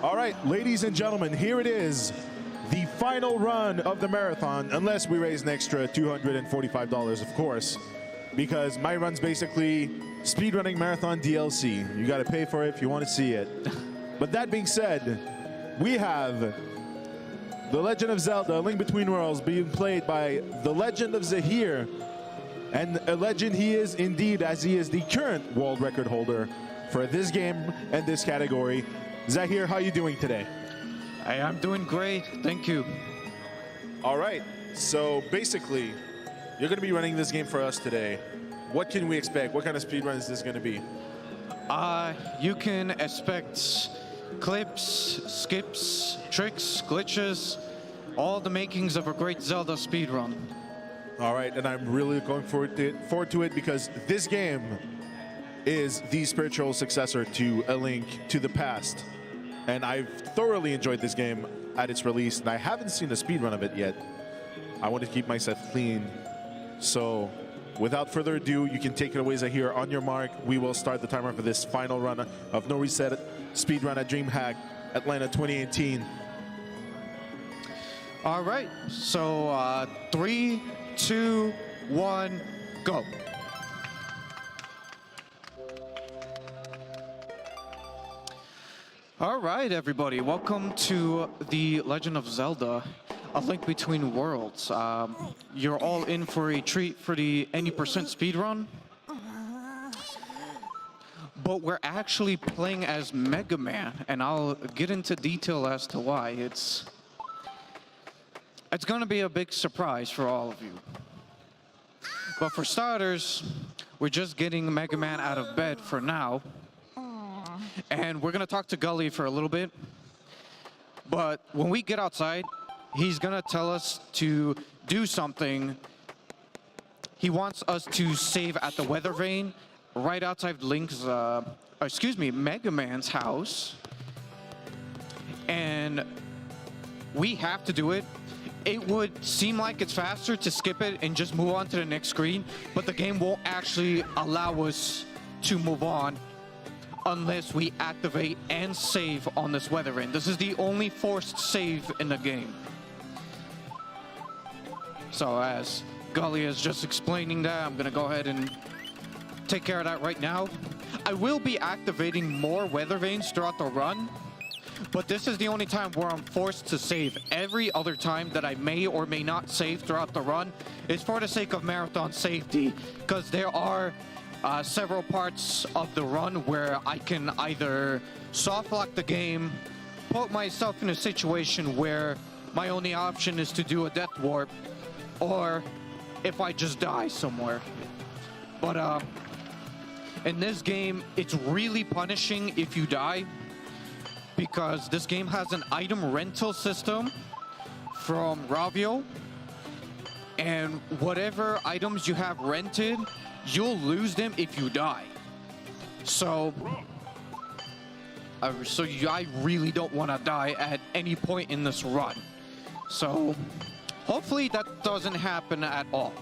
All right, ladies and gentlemen, here it is. The final run of the marathon, unless we raise an extra $245, of course, because my run's basically speedrunning marathon DLC. You got to pay for it if you want to see it. But that being said, we have The Legend of Zelda: A Link Between Worlds being played by ThelegendofZaheer, and a legend he is indeed, as he is the current world record holder for this game and this category. Zaheer, how are you doing today? Hey, I'm doing great, thank you. All right, so basically, you're going to be running this game for us today. What can we expect? What kind of speedrun is this going to be? You can expect clips, skips, tricks, glitches, all the makings of a great Zelda speedrun. All right, and I'm really looking forward to it because this game is the spiritual successor to A Link to the Past. And I've thoroughly enjoyed this game at its release, and I haven't seen a speedrun of it yet. I want to keep myself clean. So without further ado, you can take it away, Zaheer. On your mark, we will start the timer for this final run of NoReset speedrun at DreamHack Atlanta 2018. All right, so 3, 2, 1, go. All right, everybody, welcome to The Legend of Zelda: A Link Between Worlds. You're all in for a treat for the any percent speedrun. But we're actually playing as Mega Man, and I'll get into detail as to why. It's gonna be a big surprise for all of you. But for starters, we're just getting Mega Man out of bed for now. And we're gonna talk to Gully for a little bit. But when we get outside, he's gonna tell us to do something. He wants us to save at the weather vane right outside Mega Man's house. And we have to do it. It would seem like it's faster to skip it and just move on to the next screen, but the game won't actually allow us to move on unless we activate and save on this weather vane. This is the only forced save in the game. So as Gully is just explaining that, I'm gonna go ahead and take care of that right now. I will be activating more weather vanes throughout the run, but this is the only time where I'm forced to save. Every other time that I may or may not save throughout the run is for the sake of marathon safety, because there are several parts of the run where I can either soft lock the game, put myself in a situation where my only option is to do a death warp, or if I just die somewhere. But in this game, it's really punishing if you die, because this game has an item rental system from Ravio, and whatever items you have rented, you'll lose them if you die. So I really don't want to die at any point in this run. So hopefully that doesn't happen at all.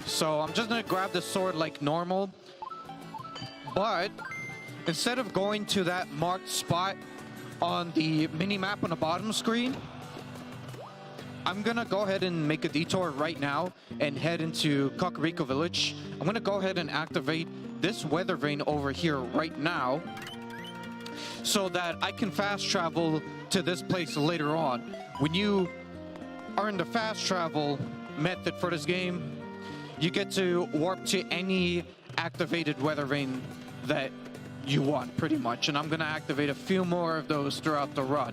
So I'm just gonna grab the sword like normal, but instead of going to that marked spot on the mini-map on the bottom screen, I'm gonna go ahead and make a detour right now and head into Kakariko Village. I'm gonna go ahead and activate this weather vane over here right now so that I can fast travel to this place later on. When you are in the fast travel method for this game, you get to warp to any activated weather vane that you want, pretty much. And I'm gonna activate a few more of those throughout the run.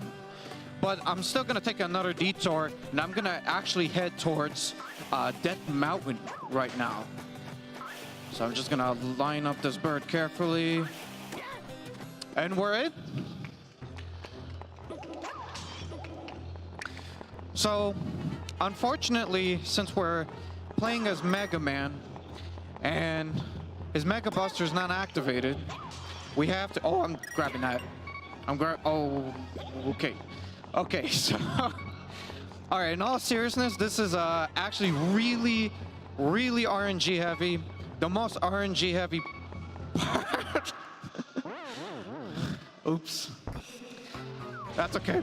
But I'm still gonna take another detour, and I'm gonna actually head towards Death Mountain right now. So I'm just gonna line up this bird carefully. And we're in. So, unfortunately, since we're playing as Mega Man, and his Mega Buster's not activated, we have to, oh, I'm grabbing that. Oh, okay. Okay, so, all right, in all seriousness, this is actually really, really RNG heavy. The most RNG heavy part Oops. That's okay.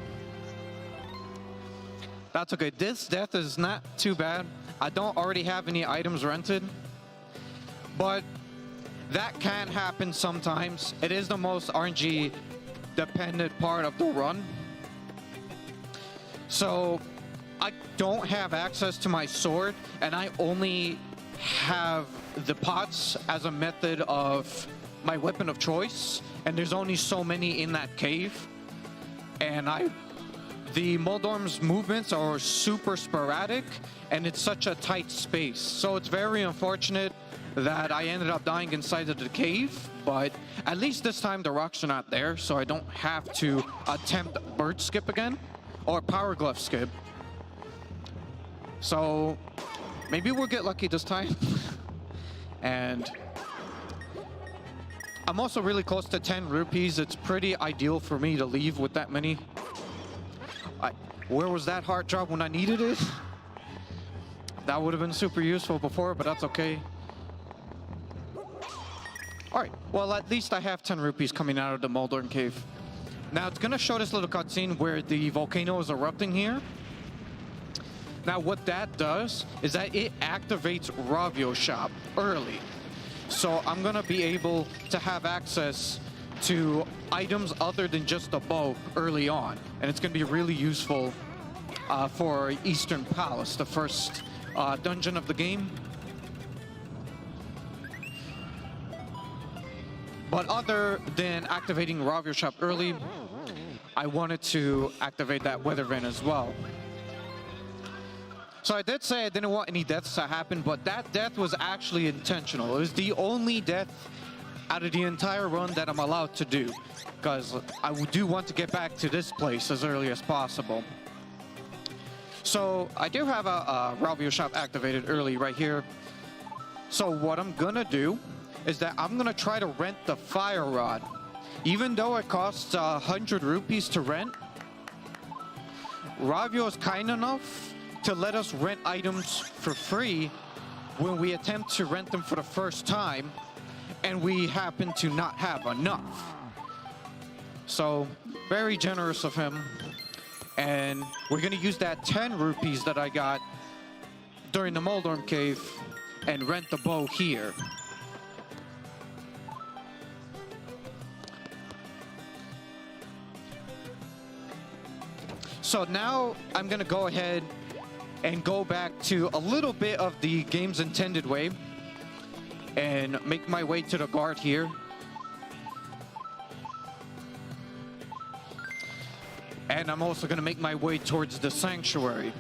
That's okay. This death is not too bad. I don't already have any items rented, but that can happen sometimes. It is the most RNG dependent part of the run. So I don't have access to my sword, and I only have the pots as a method of my weapon of choice, and there's only so many in that cave. And the Moldorm's movements are super sporadic, and it's such a tight space. So it's very unfortunate that I ended up dying inside of the cave, but at least this time the rocks are not there, so I don't have to attempt bird skip again, or power glove skip. So maybe we'll get lucky this time. And I'm also really close to 10 rupees. It's pretty ideal for me to leave with that many. Where was that heart drop when I needed it? That would have been super useful before, but that's okay. All right, well, at least I have 10 rupees coming out of the Moldorm Cave. Now, it's gonna show this little cutscene where the volcano is erupting here. Now, what that does is that it activates Ravio Shop early. So I'm gonna be able to have access to items other than just the bow early on. And it's gonna be really useful for Eastern Palace, the first dungeon of the game. But other than activating Ravio Shop early, I wanted to activate that weather vane as well. So I did say I didn't want any deaths to happen, but that death was actually intentional. It was the only death out of the entire run that I'm allowed to do, because I do want to get back to this place as early as possible. So I do have a Ravio Shop activated early right here. So what I'm gonna do is that I'm gonna try to rent the fire rod. Even though it costs 100 rupees to rent, Ravio is kind enough to let us rent items for free when we attempt to rent them for the first time and we happen to not have enough. So, very generous of him. And we're gonna use that 10 rupees that I got during the Moldorm Cave and rent the bow here. So now I'm gonna go ahead and go back to a little bit of the game's intended way and make my way to the guard here. And I'm also gonna make my way towards the sanctuary.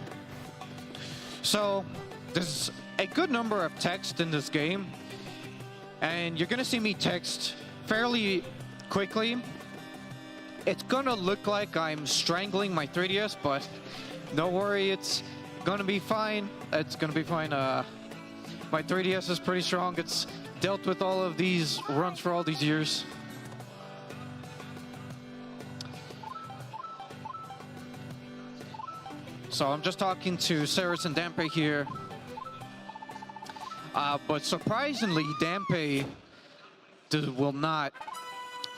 So there's a good number of text in this game, and you're gonna see me text fairly quickly. It's gonna look like I'm strangling my 3DS, but don't worry, it's gonna be fine. It's gonna be fine. My 3DS is pretty strong. It's dealt with all of these runs for all these years. So I'm just talking to Ceres and Dampe here. But surprisingly, Dampe will not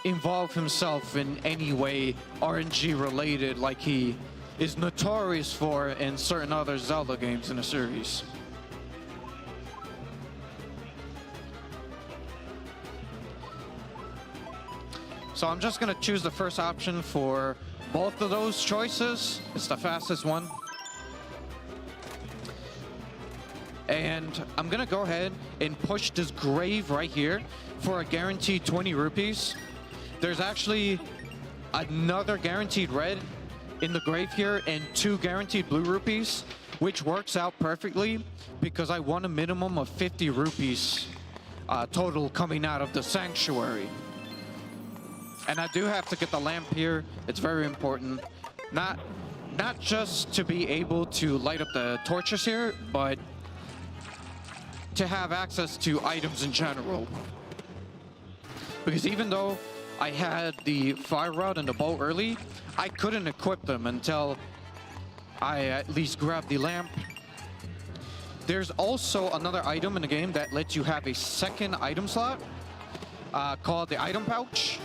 involve himself in any way RNG related like he is notorious for in certain other Zelda games in the series. So I'm just gonna choose the first option for both of those choices. It's the fastest one. And I'm gonna go ahead and push this grave right here for a guaranteed 20 rupees. There's actually another guaranteed red in the grave here and 2 guaranteed blue rupees, which works out perfectly because I won a minimum of 50 rupees total coming out of the sanctuary. And I do have to get the lamp here. It's very important. Not just to be able to light up the torches here, but to have access to items in general. Because even though I had the fire rod and the bow early, I couldn't equip them until I at least grabbed the lamp. There's also another item in the game that lets you have a second item slot called the item pouch.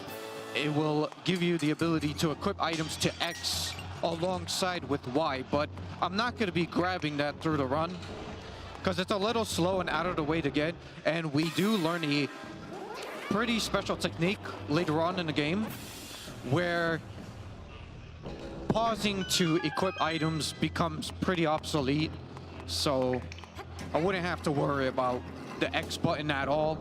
it will give you the ability to equip items to X alongside with Y, but I'm not going to be grabbing that through the run because it's a little slow and out of the way to get, and we do learn a pretty special technique later on in the game where pausing to equip items becomes pretty obsolete, so I wouldn't have to worry about the X button at all.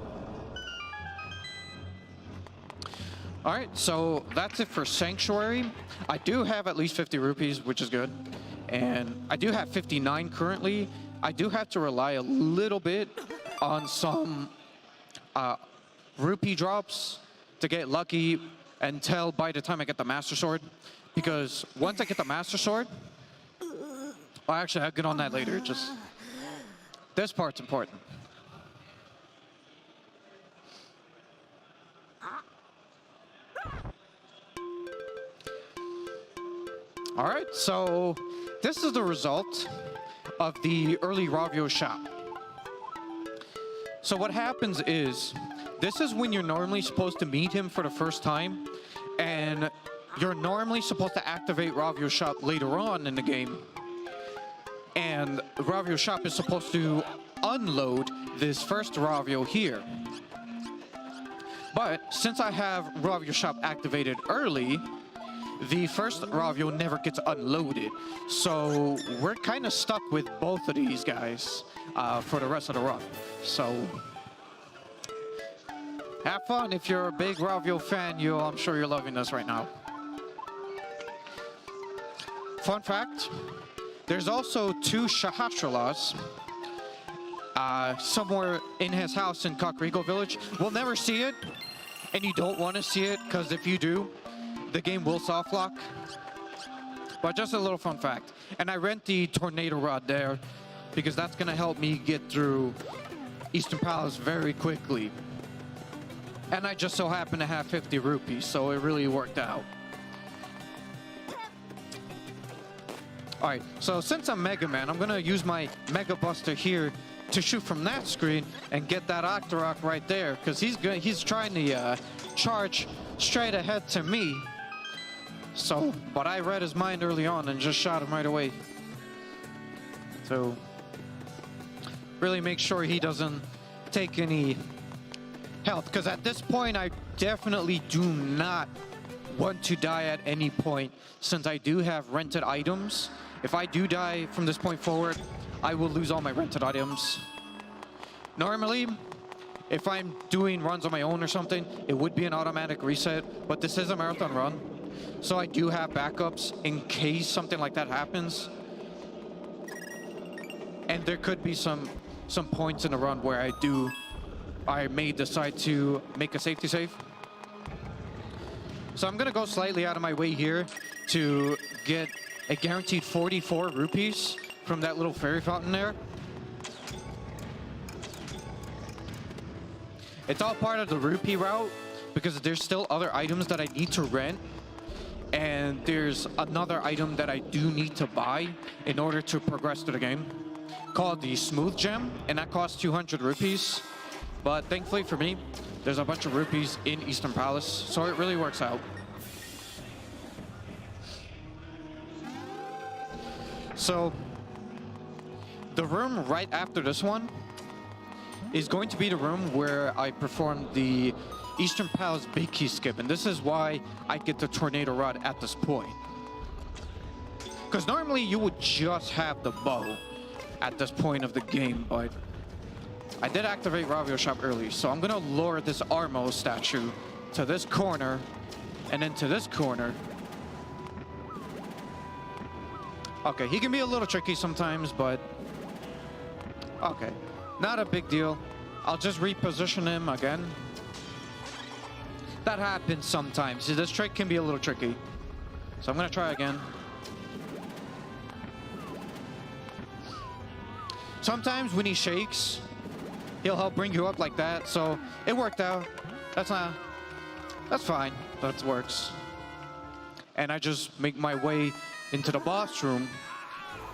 All right, so that's it for Sanctuary. I do have at least 50 rupees, which is good. And I do have 59 currently. I do have to rely a little bit on some rupee drops to get lucky until by the time I get the Master Sword. Because once I get the Master Sword, well, actually, I'll get on that later. Just this part's important. All right, so this is the result of the early Ravio shop. So what happens is, this is when you're normally supposed to meet him for the first time, and you're normally supposed to activate Ravio shop later on in the game. And Ravio shop is supposed to unload this first Ravio here. But since I have Ravio shop activated early, the first Ravio never gets unloaded. So we're kind of stuck with both of these guys for the rest of the run. So have fun if you're a big Ravio fan. I'm sure you're loving this right now. Fun fact, there's also 2 Sahasralas somewhere in his house in Kakariko Village. We'll never see it, and you don't want to see it, because if you do, the game will soft lock. But just a little fun fact. And I rent the Tornado Rod there because that's going to help me get through Eastern Palace very quickly. And I just so happen to have 50 rupees, so it really worked out. Alright, so since I'm Mega Man, I'm going to use my Mega Buster here to shoot from that screen and get that Octorok right there, because he's trying to charge straight ahead to me. So, but I read his mind early on and just shot him right away. So, really make sure he doesn't take any health, because at this point I definitely do not want to die at any point, since I do have rented items. If I do die from this point forward, I will lose all my rented items. Normally, if I'm doing runs on my own or something, it would be an automatic reset, but this is a marathon run, so I do have backups in case something like that happens. And there could be some points in the run where I may decide to make a safety save. So I'm gonna go slightly out of my way here to get a guaranteed 44 rupees from that little fairy fountain there. It's all part of the rupee route because there's still other items that I need to rent, and there's another item that I do need to buy in order to progress through the game called the Smooth Gem, and that costs 200 rupees. But thankfully for me, there's a bunch of rupees in Eastern Palace, so it really works out. So the room right after this one is going to be the room where I performed the Eastern Palace Big Key skip, and this is why I get the Tornado Rod at this point. Because normally you would just have the bow at this point of the game, but I did activate Ravio Shop early, so I'm gonna lure this Armo statue to this corner and then to this corner. Okay, he can be a little tricky sometimes, but okay, not a big deal. I'll just reposition him again. That happens sometimes. This trick can be a little tricky. So I'm gonna try again. Sometimes when he shakes, he'll help bring you up like that. So it worked out. That's fine. That works. And I just make my way into the boss room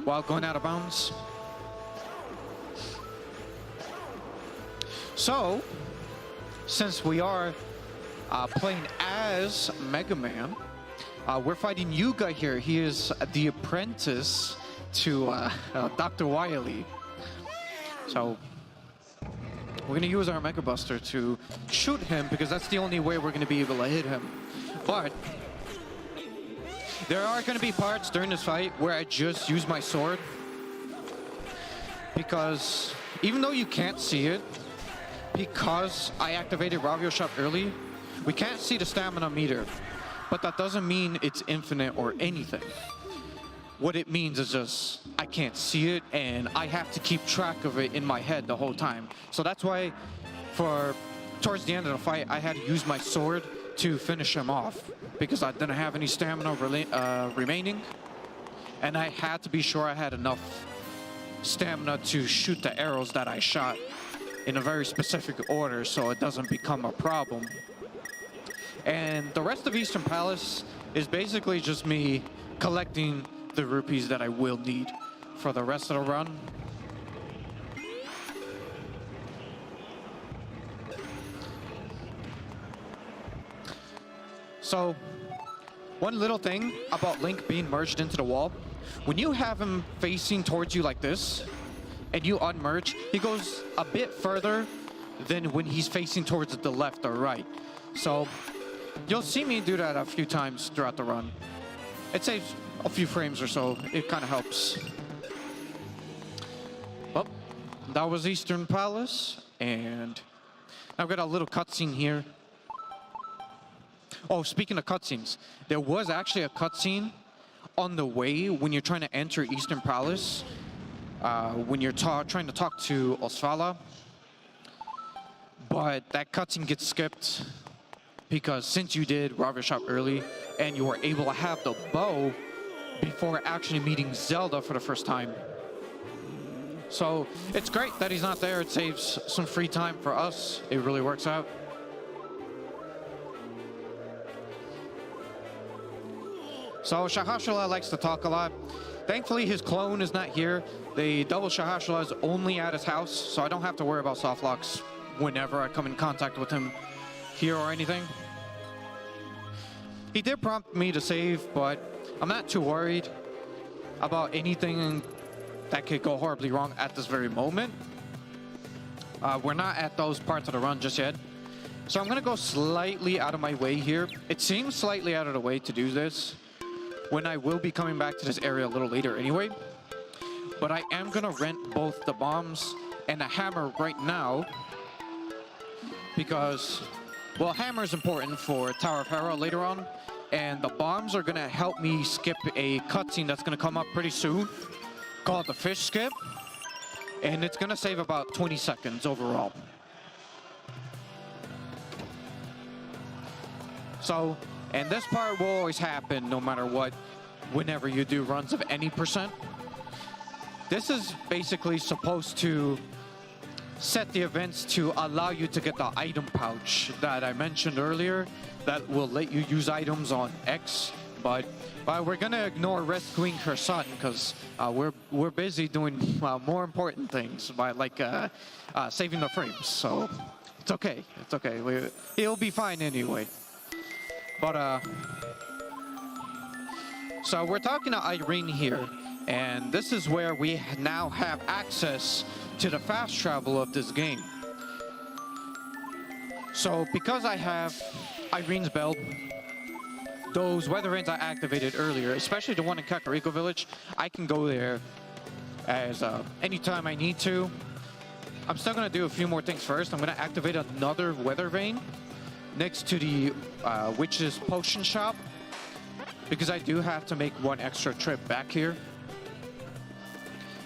while going out of bounds. So, since we are playing as Mega Man. We're fighting Yuga here. He is the apprentice to Dr. Wily. So we're going to use our Mega Buster to shoot him because that's the only way we're going to be able to hit him. But there are going to be parts during this fight where I just use my sword. Because even though you can't see it, because I activated Ravio Shop early, we can't see the stamina meter. But that doesn't mean it's infinite or anything. What it means is just I can't see it and I have to keep track of it in my head the whole time. So that's why towards the end of the fight, I had to use my sword to finish him off because I didn't have any stamina remaining. And I had to be sure I had enough stamina to shoot the arrows that I shot in a very specific order so it doesn't become a problem. And the rest of Eastern Palace is basically just me collecting the rupees that I will need for the rest of the run. So, one little thing about Link being merged into the wall, when you have him facing towards you like this, and you unmerge, he goes a bit further than when he's facing towards the left or right. So, you'll see me do that a few times throughout the run. It saves a few frames or so. It kind of helps. Well, that was Eastern Palace, and I've got a little cutscene here. Oh, speaking of cutscenes, there was actually a cutscene on the way when you're trying to enter Eastern Palace, when you're trying to talk to Osvala. But that cutscene gets skipped because since you did Ravio Shop early and you were able to have the bow before actually meeting Zelda for the first time. So it's great that he's not there. It saves some free time for us. It really works out. So Shahashula likes to talk a lot. Thankfully, his clone is not here. The double Shahashula is only at his house, so I don't have to worry about soft locks whenever I come in contact with him here or anything. He did prompt me to save, but I'm not too worried about anything that could go horribly wrong at this very moment. We're not at those parts of the run just yet. So I'm going to go slightly out of my way here. It seems slightly out of the way to do this, when I will be coming back to this area a little later anyway. But I am going to rent both the bombs and a hammer right now because, well, hammer is important for Tower of Hera later on, and the bombs are going to help me skip a cutscene that's going to come up pretty soon called the fish skip, and it's going to save about 20 seconds overall. So, and this part will always happen no matter what, whenever you do runs of any percent. This is basically supposed to set the events to allow you to get the item pouch that I mentioned earlier that will let you use items on X, but we're gonna ignore rescuing her son because we're busy doing more important things by like saving the frames. So it's okay, it's okay. He'll be fine anyway. But, so we're talking to Irene here, and this is where we now have access to the fast travel of this game. So because I have Irene's belt, those weather vanes I activated earlier, especially the one in Kakariko Village, I can go there as anytime I need to. I'm still gonna do a few more things first. I'm gonna activate another weather vane next to the Witch's Potion Shop, because I do have to make one extra trip back here.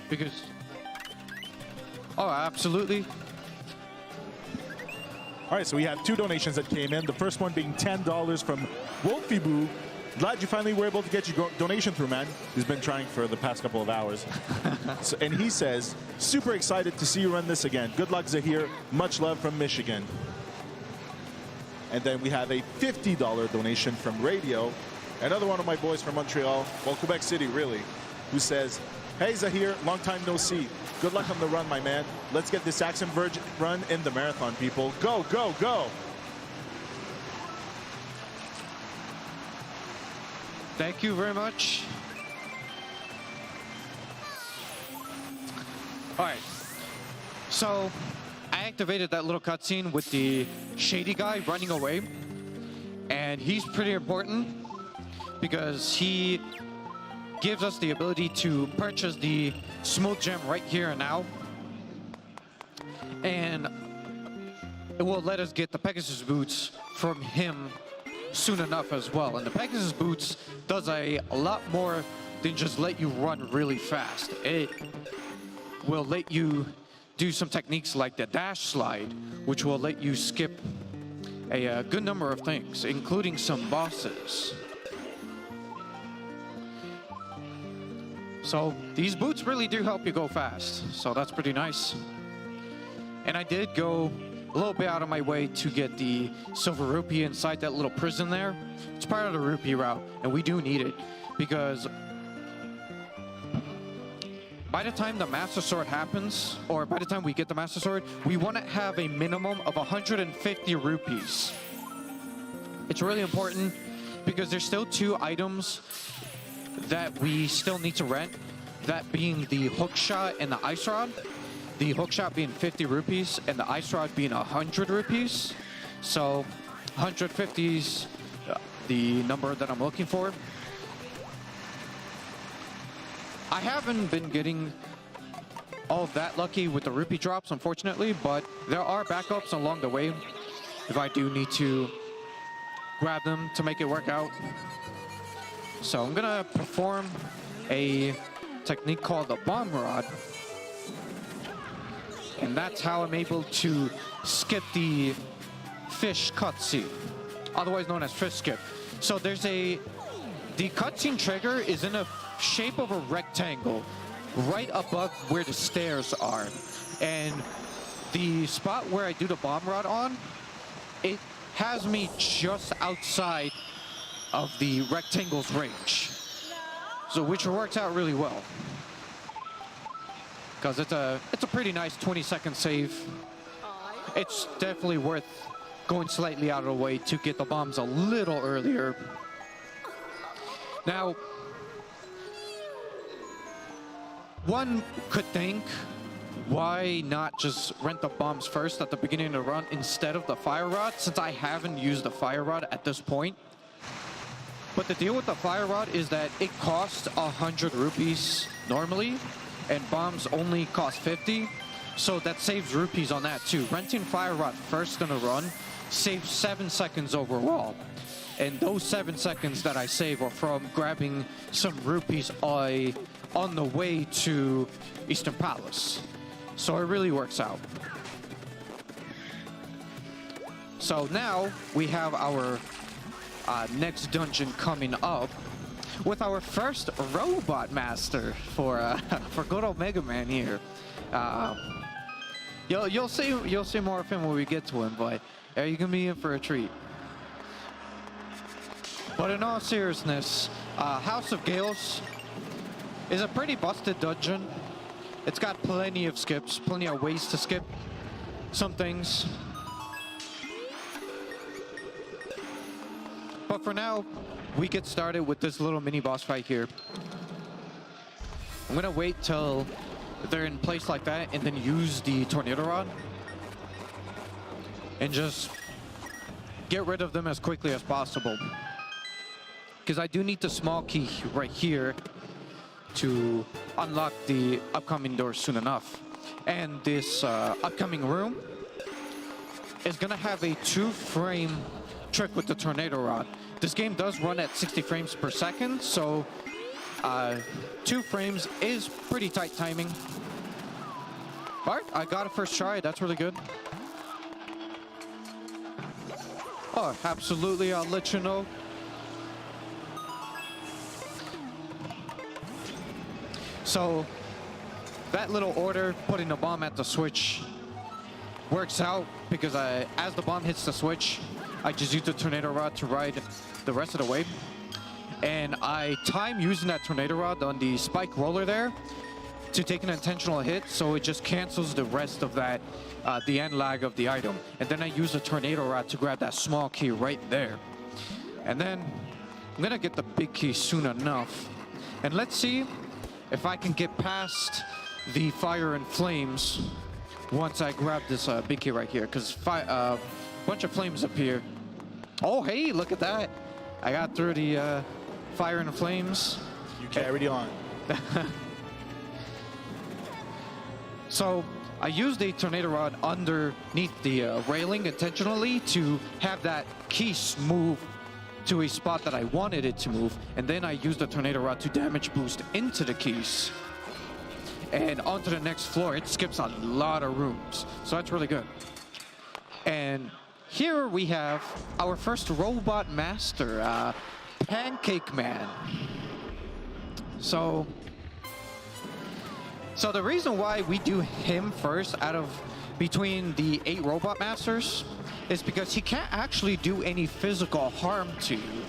Because, oh, absolutely. All right, so we have two donations that came in. The first one being $10 from Wolfie Boo. Glad you finally were able to get your donation through, man. He's been trying for the past couple of hours. So, and he says, super excited to see you run this again. Good luck, Zaheer. Much love from Michigan. And then we have a $50 donation from Radio, another one of my boys from Montreal, well, Quebec City, really, who says, hey, Zaheer, long time no see. Good luck on the run, my man. Let's get this Saxon Virgin run in the marathon, people. Go, go, go. Thank you very much. All right. So I activated that little cutscene with the shady guy running away. And he's pretty important because he gives us the ability to purchase the smooth gem right here and now. And it will let us get the Pegasus boots from him soon enough as well. And the Pegasus boots does a lot more than just let you run really fast. It will let you do some techniques like the dash slide, which will let you skip a good number of things, including some bosses. So these boots really do help you go fast, so that's pretty nice. And I did go a little bit out of my way to get the silver rupee inside that little prison there. It's part of the rupee route, and we do need it because by the time the Master Sword happens, or by the time we get the Master Sword, we want to have a minimum of 150 rupees. It's really important because there's still 2 items that we still need to rent, that being the hook shot and the ice rod. The hook shot being 50 rupees and the ice rod being 100 rupees. So 150 is the number that I'm looking for. I haven't been getting all that lucky with the rupee drops, unfortunately, but there are backups along the way if I do need to grab them to make it work out. So I'm gonna perform a technique called the bomb rod. And that's how I'm able to skip the fish cutscene, otherwise known as fish skip. So there's the cutscene trigger is in a shape of a rectangle right above where the stairs are. And the spot where I do the bomb rod on, it has me just outside of the rectangle's range. So which works out really well, because it's a pretty nice 20-second save. It's definitely worth going slightly out of the way to get the bombs a little earlier. Now, one could think, why not just rent the bombs first at the beginning of the run instead of the fire rod, since I haven't used the fire rod at this point. But the deal with the fire rod is that it costs 100 rupees normally, and bombs only cost 50. So that saves rupees on that too. Renting fire rod first in a run saves 7 seconds overall. And those 7 seconds that I save are from grabbing some rupees on the way to Eastern Palace. So it really works out. So now we have our next dungeon coming up with our first robot master for good old Mega Man here. You'll see more of him when we get to him, but you're gonna be in for a treat. But in all seriousness, House of Gales is a pretty busted dungeon. It's got plenty of skips, plenty of ways to skip some things. But for now, we get started with this little mini boss fight here. I'm gonna wait till they're in place like that and then use the tornado rod and just get rid of them as quickly as possible. Because I do need the small key right here to unlock the upcoming door soon enough. And this upcoming room is gonna have a 2-frame trick with the tornado rod. This game does run at 60 frames per second, so 2 frames is pretty tight timing. All right, I got it first try. That's really good. Oh, absolutely, I'll let you know. So that little order, putting the bomb at the switch, works out because as the bomb hits the switch, I just use the tornado rod to ride the rest of the way. And I time using that tornado rod on the spike roller there to take an intentional hit, so it just cancels the rest of that, the end lag of the item. And then I use the tornado rod to grab that small key right there. And then I'm gonna get the big key soon enough. And let's see if I can get past the fire and flames once I grab this big key right here, because bunch of flames appear. Oh, hey, look at that. I got through the fire and flames. You carried on. So I used a tornado rod underneath the railing intentionally to have that key move to a spot that I wanted it to move, and then I used the tornado rod to damage boost into the keys. And onto the next floor, it skips a lot of rooms, so that's really good. And here we have our first robot master, Pancake Man. So the reason why we do him first out of between the 8 robot masters is because he can't actually do any physical harm to you.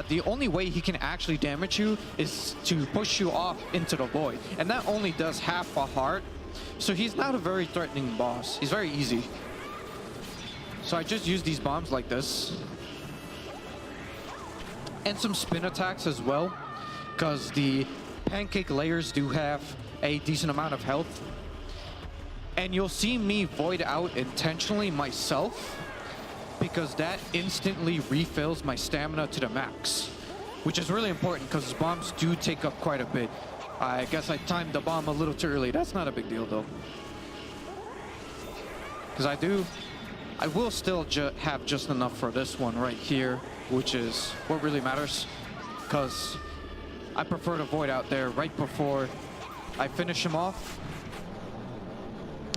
The only way he can actually damage you is to push you off into the void, and that only does half a heart. So he's not a very threatening boss. He's very easy. So I just use these bombs like this. And some spin attacks as well, because the pancake layers do have a decent amount of health. And you'll see me void out intentionally myself, because that instantly refills my stamina to the max, which is really important because bombs do take up quite a bit. I guess I timed the bomb a little too early. That's not a big deal though, because I will still have just enough for this one right here, which is what really matters, because I prefer to void out there right before I finish him off.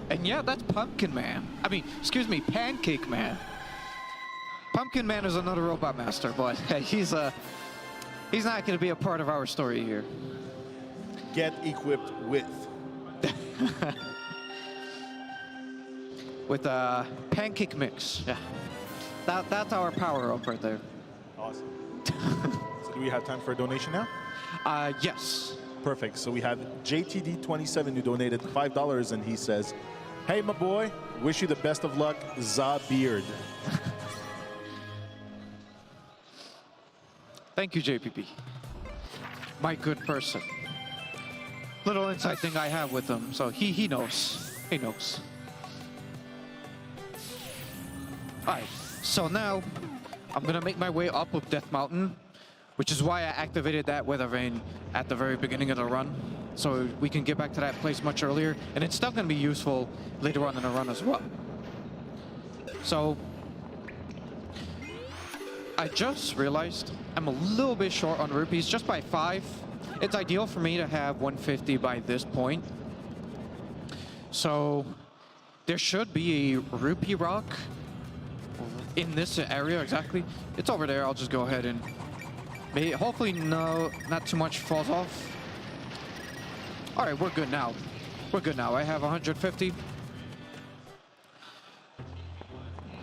And yeah, that's Pumpkin Man. I mean, excuse me, Pancake Man. Pumpkin Man is another robot master, but he's not going to be a part of our story here. Get equipped with. With a pancake mix. Yeah. That's our power up right there. Awesome. So do we have time for a donation now? Yes. Perfect. So we have JTD27 who donated $5, and he says, "Hey, my boy, wish you the best of luck, Zabeard." Thank you, JPP. My good person. Little inside thing I have with him, so he knows. He knows. Alright, so now I'm gonna make my way up with Death Mountain, which is why I activated that weather vane at the very beginning of the run, so we can get back to that place much earlier, and it's still gonna be useful later on in the run as well. So I just realized I'm a little bit short on rupees, just by 5. It's ideal for me to have 150 by this point. So there should be a rupee rock in this area exactly. It's over there. I'll just go ahead and hopefully not too much falls off. All right, we're good now. We're good now. I have 150.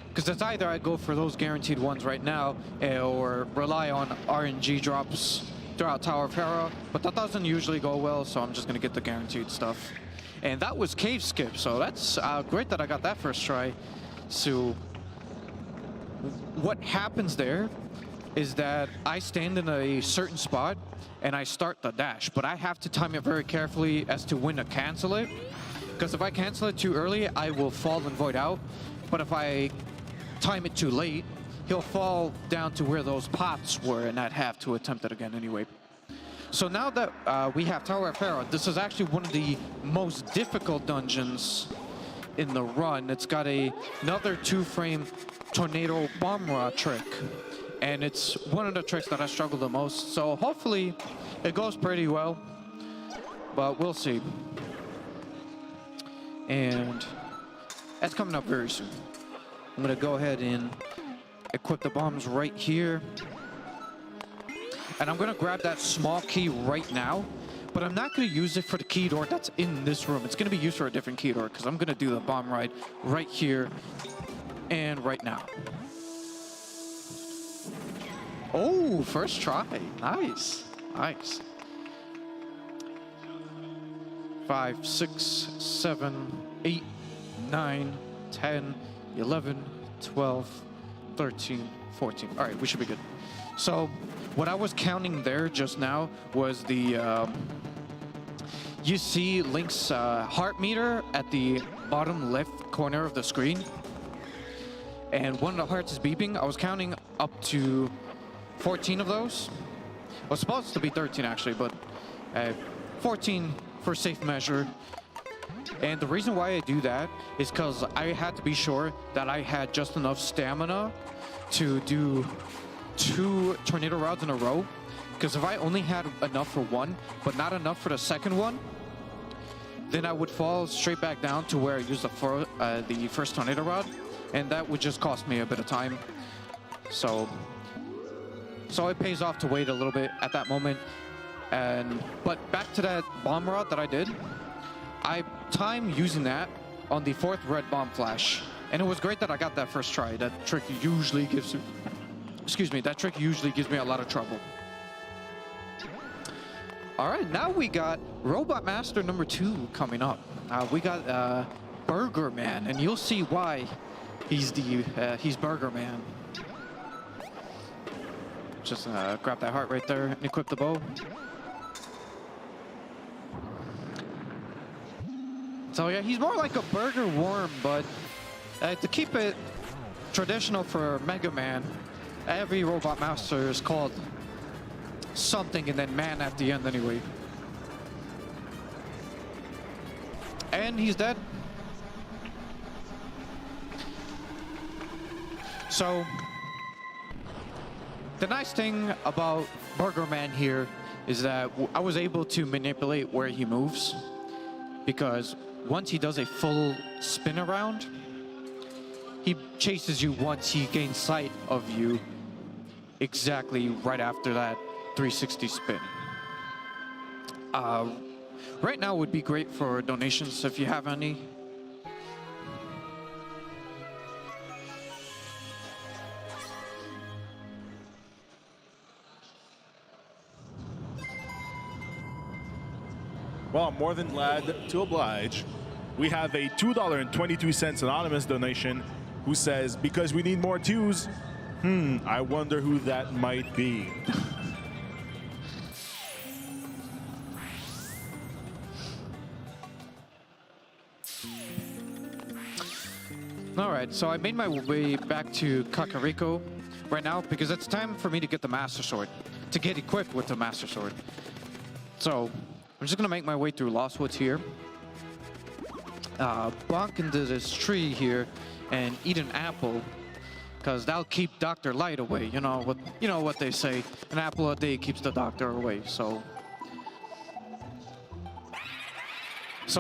Because it's either I go for those guaranteed ones right now, or rely on RNG drops throughout Tower of Hera, but that doesn't usually go well, so I'm just going to get the guaranteed stuff. And that was Cave Skip, so that's great that I got that first try. So what happens there is that I stand in a certain spot and I start the dash, but I have to time it very carefully as to when to cancel it, because if I cancel it too early, I will fall and void out. But if I time it too late, he'll fall down to where those pots were, and I'd have to attempt it again anyway. So now that we have Tower of Hera, this is actually one of the most difficult dungeons in the run. It's got another 2-frame tornado bomb rod trick, and it's one of the tricks that I struggle the most. So hopefully it goes pretty well, but we'll see. And that's coming up very soon. I'm gonna go ahead and equip the bombs right here. And I'm gonna grab that small key right now, but I'm not gonna use it for the key door that's in this room. It's gonna be used for a different key door, because I'm gonna do the bomb ride right here and right now. Oh, first try. Nice, nice. 5, 6, 7, 8, 9, 10, 11, 12, 13, 14. All right, we should be good. So what I was counting there just now was the, you see Link's heart meter at the bottom left corner of the screen. And one of the hearts is beeping. I was counting up to 14 of those. It was supposed to be 13 actually, but 14 for safe measure. And the reason why I do that is because I had to be sure that I had just enough stamina to do 2 tornado rods in a row. Because if I only had enough for one, but not enough for the second one, then I would fall straight back down to where I used the first tornado rod, and that would just cost me a bit of time. So it pays off to wait a little bit at that moment. But back to that bomb rod that I did, I timed using that on the 4th red bomb flash, and it was great that I got that first try. That trick usually gives, that trick usually gives me a lot of trouble. All right, now we got Robot Master number 2 coming up. We got Burger Man, and you'll see why he's Burger Man. Just grab that heart right there and equip the bow. So yeah, he's more like a burger worm, but to keep it traditional for Mega Man, every Robot Master is called something and then man at the end anyway. And he's dead. So the nice thing about Burger Man here is that I was able to manipulate where he moves, because once he does a full spin around, he chases you once he gains sight of you exactly right after that 360 spin. Right now would be great for donations if you have any. Well, I'm more than glad to oblige. We have a $2.22 anonymous donation who says, because we need more 2s, I wonder who that might be. All right, so I made my way back to Kakariko right now because it's time for me to get the Master Sword, to get equipped with the Master Sword. So I'm just gonna make my way through Lost Woods here, bonk into this tree here, and eat an apple, because that'll keep Dr. Light away. You know what they say, an apple a day keeps the doctor away. So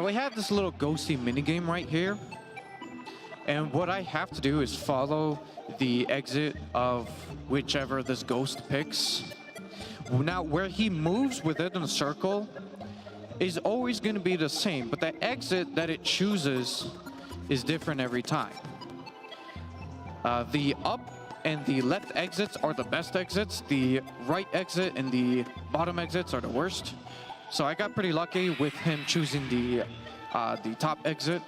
we have this little ghosty minigame right here. And what I have to do is follow the exit of whichever this ghost picks. Now, where he moves within a circle is always going to be the same, but the exit that it chooses is different every time. The up and the left exits are the best exits. The right exit and the bottom exits are the worst. So I got pretty lucky with him choosing the top exit.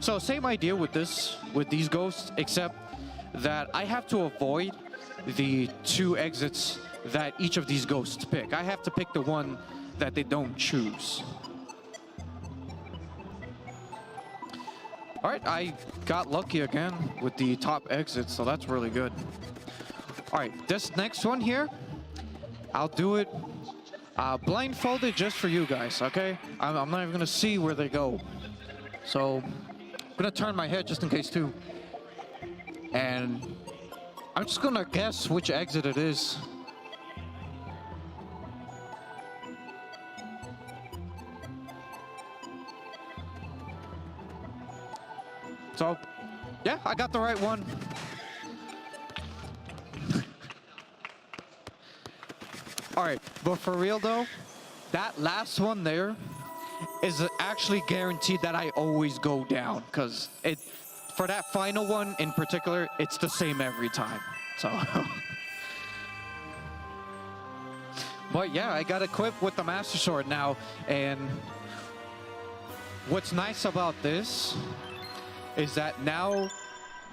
So same idea with these ghosts, except that I have to avoid the 2 exits that each of these ghosts pick. I have to pick the one that they don't choose. All right, I got lucky again with the top exit, so that's really good. All right, this next one here, I'll do it blindfolded just for you guys, okay? I'm not even gonna see where they go. So I'm gonna turn my head just in case too. And I'm just gonna guess which exit it is. So, yeah, I got the right one. All right, but for real though, that last one there is actually guaranteed that I always go down, because for that final one in particular, it's the same every time. So, but yeah, I got equipped with the Master Sword now, and what's nice about this is that now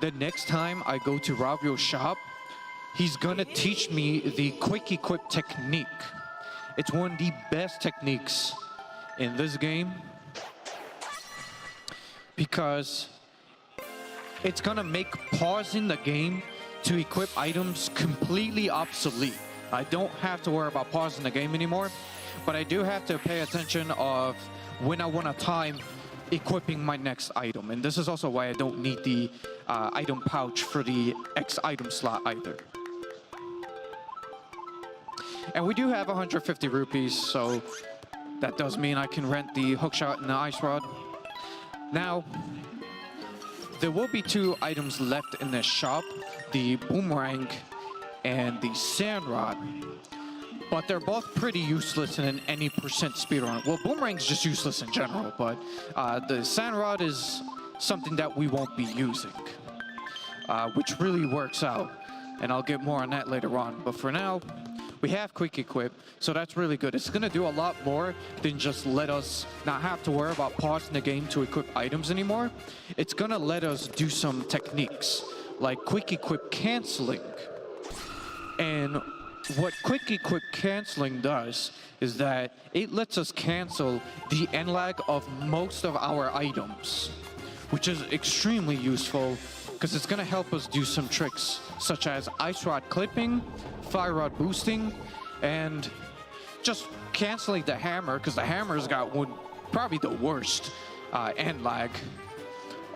the next time I go to Ravio's shop, he's gonna teach me the quick equip technique. It's one of the best techniques in this game because it's gonna make pausing the game to equip items completely obsolete. I don't have to worry about pausing the game anymore, but I do have to pay attention of when I want to time equipping my next item. And this is also why I don't need the item pouch for the X item slot either. And we do have 150 rupees, so that does mean I can rent the hookshot and the ice rod. Now, there will be 2 items left in this shop, the boomerang and the sand rod. But they're both pretty useless in any percent speedrun. Well, boomerang's just useless in general, but the sand rod is something that we won't be using, which really works out. And I'll get more on that later on. But for now, we have quick equip, so that's really good. It's gonna do a lot more than just let us not have to worry about pausing the game to equip items anymore. It's gonna let us do some techniques, like quick equip canceling. And what quick equip canceling does is that it lets us cancel the end lag of most of our items, which is extremely useful because it's going to help us do some tricks such as ice rod clipping, fire rod boosting, and just canceling the hammer, because the hammer's got probably the worst end lag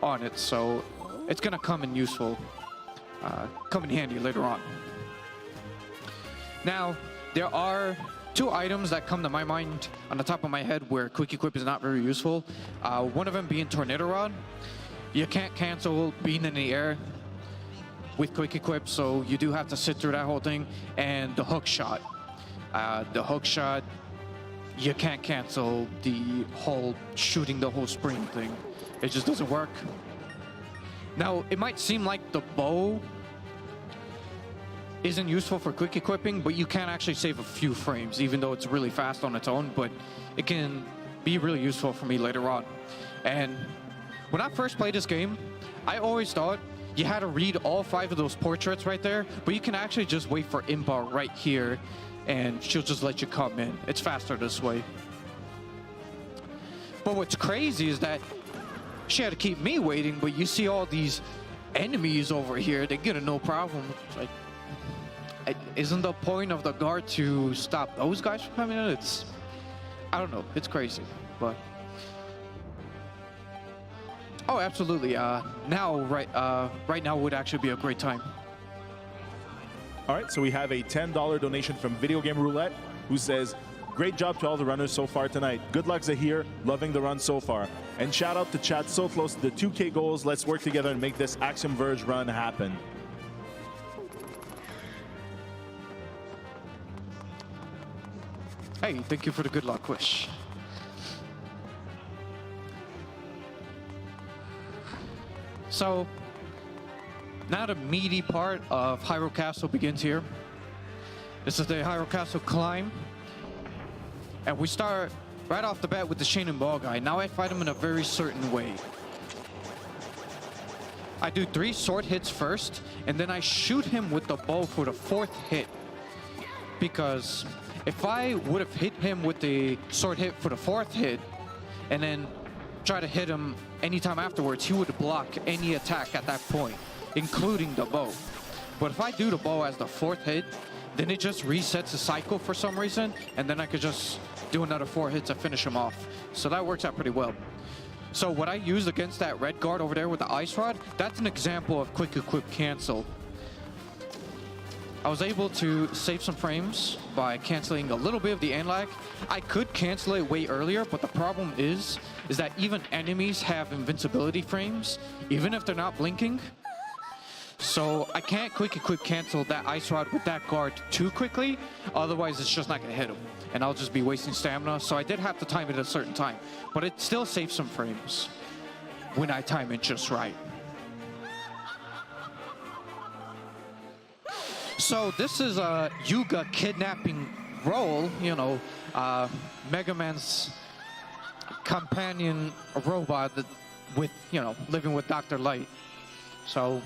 on it, so it's going to come in handy later on. Now, there are 2 items that come to my mind on the top of my head where quick equip is not very useful. One of them being tornado rod. You can't cancel being in the air with quick equip, so you do have to sit through that whole thing. And the hook shot. The hook shot, you can't cancel the whole shooting the whole spring thing. It just doesn't work. Now, it might seem like the bow isn't useful for quick equipping, but you can actually save a few frames, even though it's really fast on its own, but it can be really useful for me later on. And when I first played this game, I always thought you had to read all 5 of those portraits right there, but you can actually just wait for Impa right here, and she'll just let you come in. It's faster this way. But what's crazy is that she had to keep me waiting, but you see all these enemies over here, they get a no problem. It's like, isn't the point of the guard to stop those guys from coming in? I don't know, it's crazy, but. Oh, absolutely. Right now would actually be a great time. All right, so we have a $10 donation from Video Game Roulette, who says, great job to all the runners so far tonight. Good luck, Zaheer. Loving the run so far. And shout out to chat so close to the 2K goals. Let's work together and make this Axiom Verge run happen. Hey, thank you for the good luck wish. So, now the meaty part of Hyrule Castle begins here. This is the Hyrule Castle climb. And we start right off the bat with the Chain and Ball guy. Now I fight him in a very certain way. I do 3 sword hits first, and then I shoot him with the bow for the 4th hit. Because if I would have hit him with the sword hit for the 4th hit, and then try to hit him anytime afterwards, he would block any attack at that point, including the bow. But if I do the bow as the 4th hit, then it just resets the cycle for some reason, and then I could just do another 4 hits to finish him off. So that works out pretty well. So what I used against that red guard over there with the ice rod, that's an example of quick equip cancel. I was able to save some frames by canceling a little bit of the end lag. I could cancel it way earlier, but the problem is that even enemies have invincibility frames, even if they're not blinking. So I can't quick equip cancel that ice rod with that guard too quickly, otherwise it's just not gonna hit him, and I'll just be wasting stamina. So I did have to time it at a certain time, but it still saves some frames when I time it just right. So this is a Yuga kidnapping role, you know, Mega Man's companion robot that with, you know, living with Dr. Light. So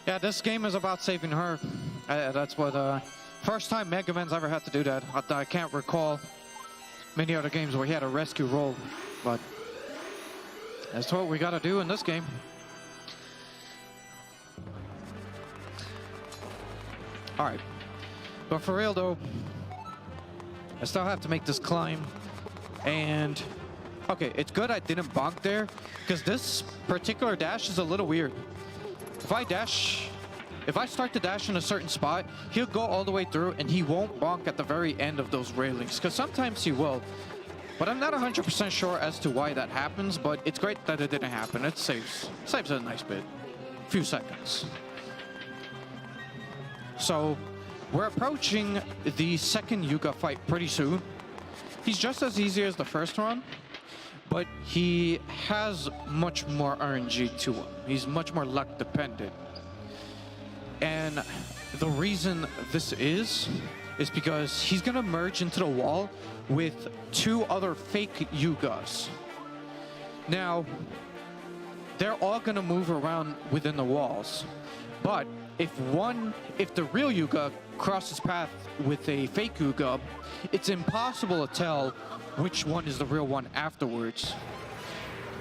Yeah, this game is about saving her. That's what, first time Mega Man's ever had to do that. I can't recall many other games where he had a rescue role, but that's what we gotta do in this game. All right, but for real though, I still have to make this climb, and okay, it's good I didn't bonk there, because this particular dash is a little weird. If I start to dash in a certain spot, he'll go all the way through and he won't bonk at the very end of those railings, because sometimes he will. But I'm not 100% sure as to why that happens, but it's great that it didn't happen. It saves a nice bit, a few seconds. So we're approaching the second Yuga fight pretty soon. He's just as easy as the first one, but he has much more RNG to him. He's much more luck dependent. And the reason this is because he's gonna merge into the wall with two other fake Yugas. Now, they're all gonna move around within the walls, but if the real Yuga crosses path with a fake Yuga, it's impossible to tell which one is the real one afterwards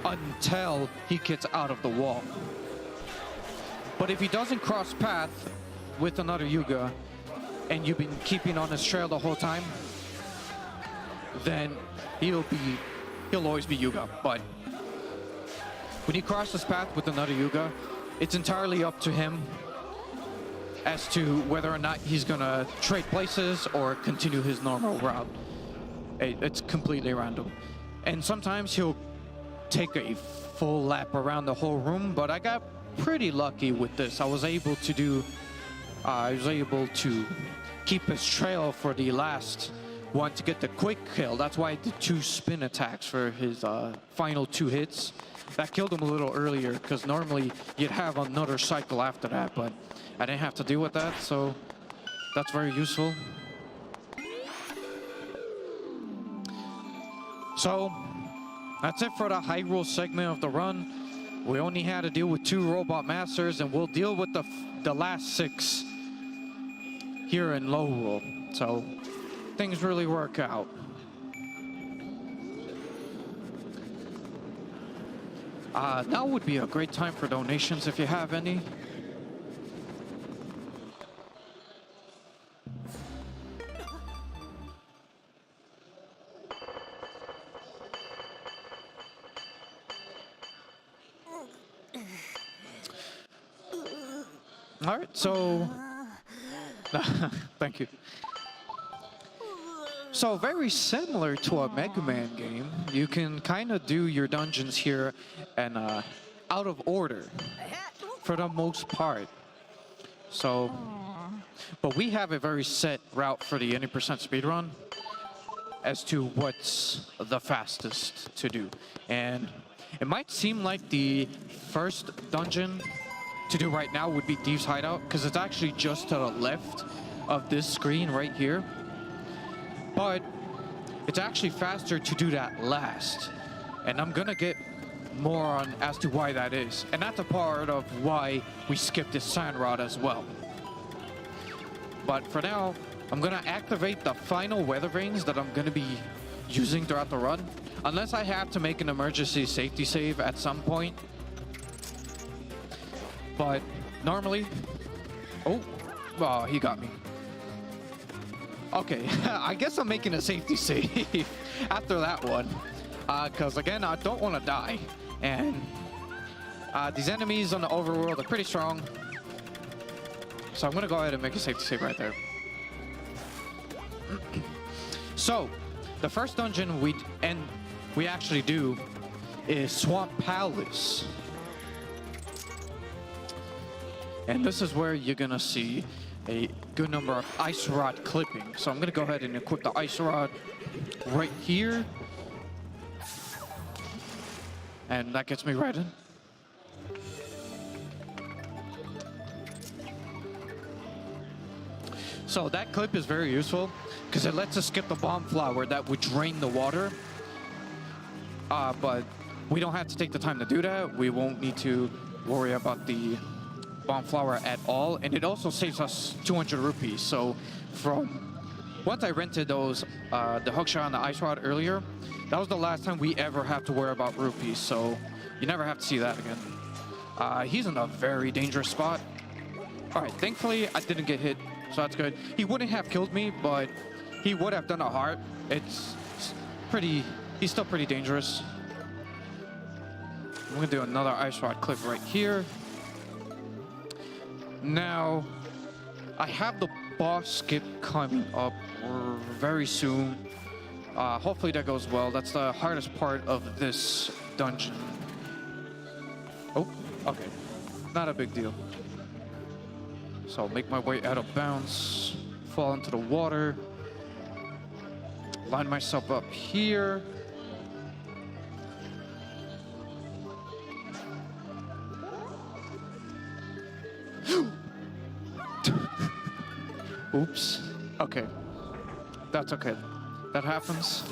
until he gets out of the wall. But if he doesn't cross path with another Yuga and you've been keeping on his trail the whole time, then he'll always be Yuga. But when he crosses path with another Yuga, it's entirely up to him as to whether or not he's gonna trade places or continue his normal route. It's completely random. And sometimes he'll take a full lap around the whole room, but I got pretty lucky with this. I was able to keep his trail for the last one to get the quick kill. That's why I did 2 spin attacks for his final 2 hits. That killed him a little earlier, because normally you'd have another cycle after that, but I didn't have to deal with that, so that's very useful. So that's it for the Hyrule segment of the run. We only had to deal with 2 Robot Masters, and we'll deal with the last 6 here in Lowrule. So things really work out. Now would be a great time for donations if you have any. All right, so thank you. So very similar to a Mega Man game, you can kind of do your dungeons here and out of order for the most part. So, but we have a very set route for the 80% speedrun as to what's the fastest to do. And it might seem like the first dungeon to do right now would be Thieves' Hideout, because it's actually just to the left of this screen right here. But it's actually faster to do that last. And I'm gonna get more on as to why that is. And that's a part of why we skipped this sand rod as well. But for now, I'm gonna activate the final weather vanes that I'm gonna be using throughout the run. Unless I have to make an emergency safety save at some point. But normally, oh, he got me. Okay, I guess I'm making a safety save after that one. Because again, I don't want to die. And these enemies on the overworld are pretty strong. So I'm going to go ahead and make a safety save right there. So, the first dungeon we actually do is Swamp Palace. And this is where you're going to see a good number of ice rod clipping. So I'm going to go ahead and equip the ice rod right here. And that gets me right in. So that clip is very useful because it lets us skip the bomb flower that would drain the water. But we don't have to take the time to do that. We won't need to worry about the bomb flower at all, and it also saves us 200 rupees. So from once I rented those, the hookshot and the ice rod earlier, that was the last time we ever have to worry about rupees. So you never have to see that again. He's in a very dangerous spot. All right, thankfully I didn't get hit, so that's good. He wouldn't have killed me, but he would have done a heart. It's pretty, he's still pretty dangerous. I'm gonna do another ice rod clip right here. Now, I have the boss skip coming up very soon. Hopefully that goes well. That's the hardest part of this dungeon. Oh, okay. Not a big deal. So I'll make my way out of bounds, fall into the water, line myself up here. Oops. Okay. That's okay. That happens.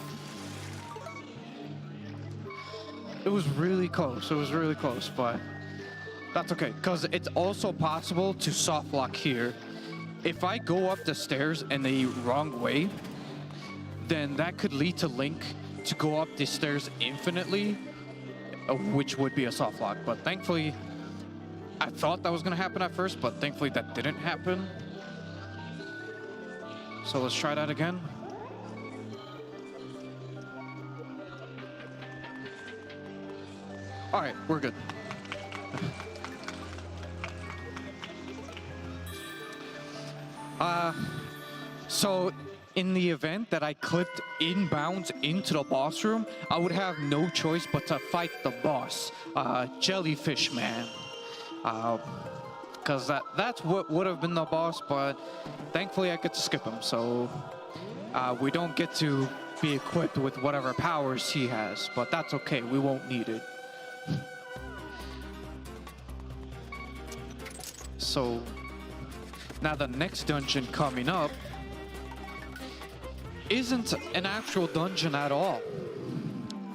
It was really close. It was really close, but that's okay. Because it's also possible to soft lock here. If I go up the stairs in the wrong way, then that could lead to Link to go up the stairs infinitely, which would be a soft lock. But thankfully, I thought that was going to happen at first, but thankfully that didn't happen. So let's try that again. All right, we're good. So in the event that I clipped inbounds into the boss room, I would have no choice but to fight the boss, Jellyfish Man. Because that's what would have been the boss, but thankfully I get to skip him, so we don't get to be equipped with whatever powers he has, but that's okay, we won't need it. So now the next dungeon coming up isn't an actual dungeon at all,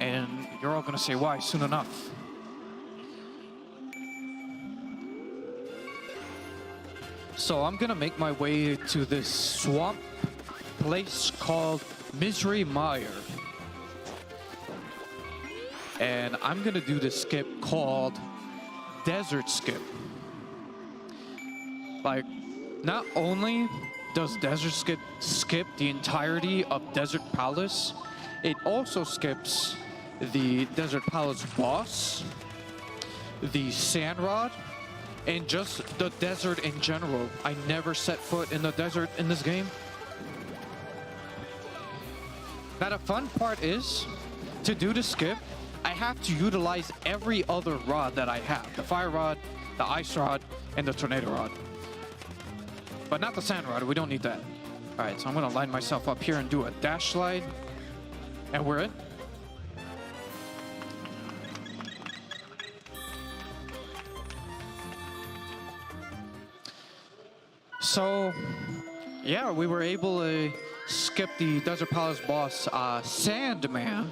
and you're all gonna say why soon enough. So I'm gonna make my way to this swamp place called Misery Mire. And I'm gonna do this skip called Desert Skip. Like, not only does Desert Skip skip the entirety of Desert Palace, it also skips the Desert Palace boss, the Sand Rod, and just the desert in general. I never set foot in the desert in this game. Now the fun part is, to do the skip, I have to utilize every other rod that I have. The Fire Rod, the Ice Rod, and the Tornado Rod. But not the Sand Rod, we don't need that. All right, so I'm gonna line myself up here and do a dash slide. And we're in. So, yeah, we were able to skip the Desert Palace boss, Sandman.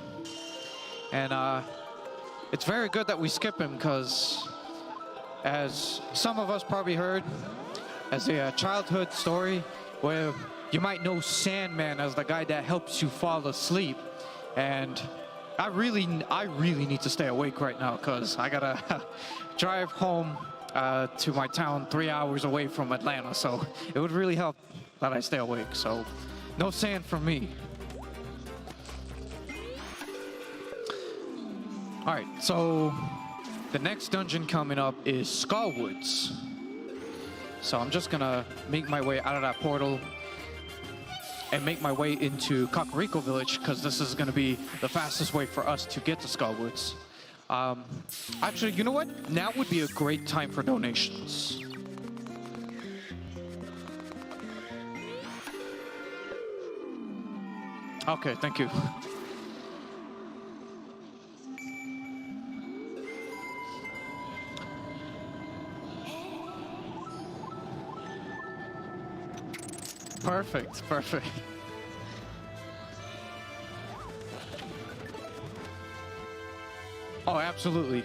And it's very good that we skip him, because as some of us probably heard, as a childhood story, where you might know Sandman as the guy that helps you fall asleep. And I really need to stay awake right now, because I gotta drive home to my town 3 hours away from Atlanta, so it would really help that I stay awake. So no sand from me. All right, so the next dungeon coming up is Skullwoods. So I'm just gonna make my way out of that portal and make my way into Kakariko Village, because this is gonna be the fastest way for us to get to Skullwoods. Actually, you know what? Now would be a great time for donations. Okay, thank you. Perfect, perfect. Oh, absolutely.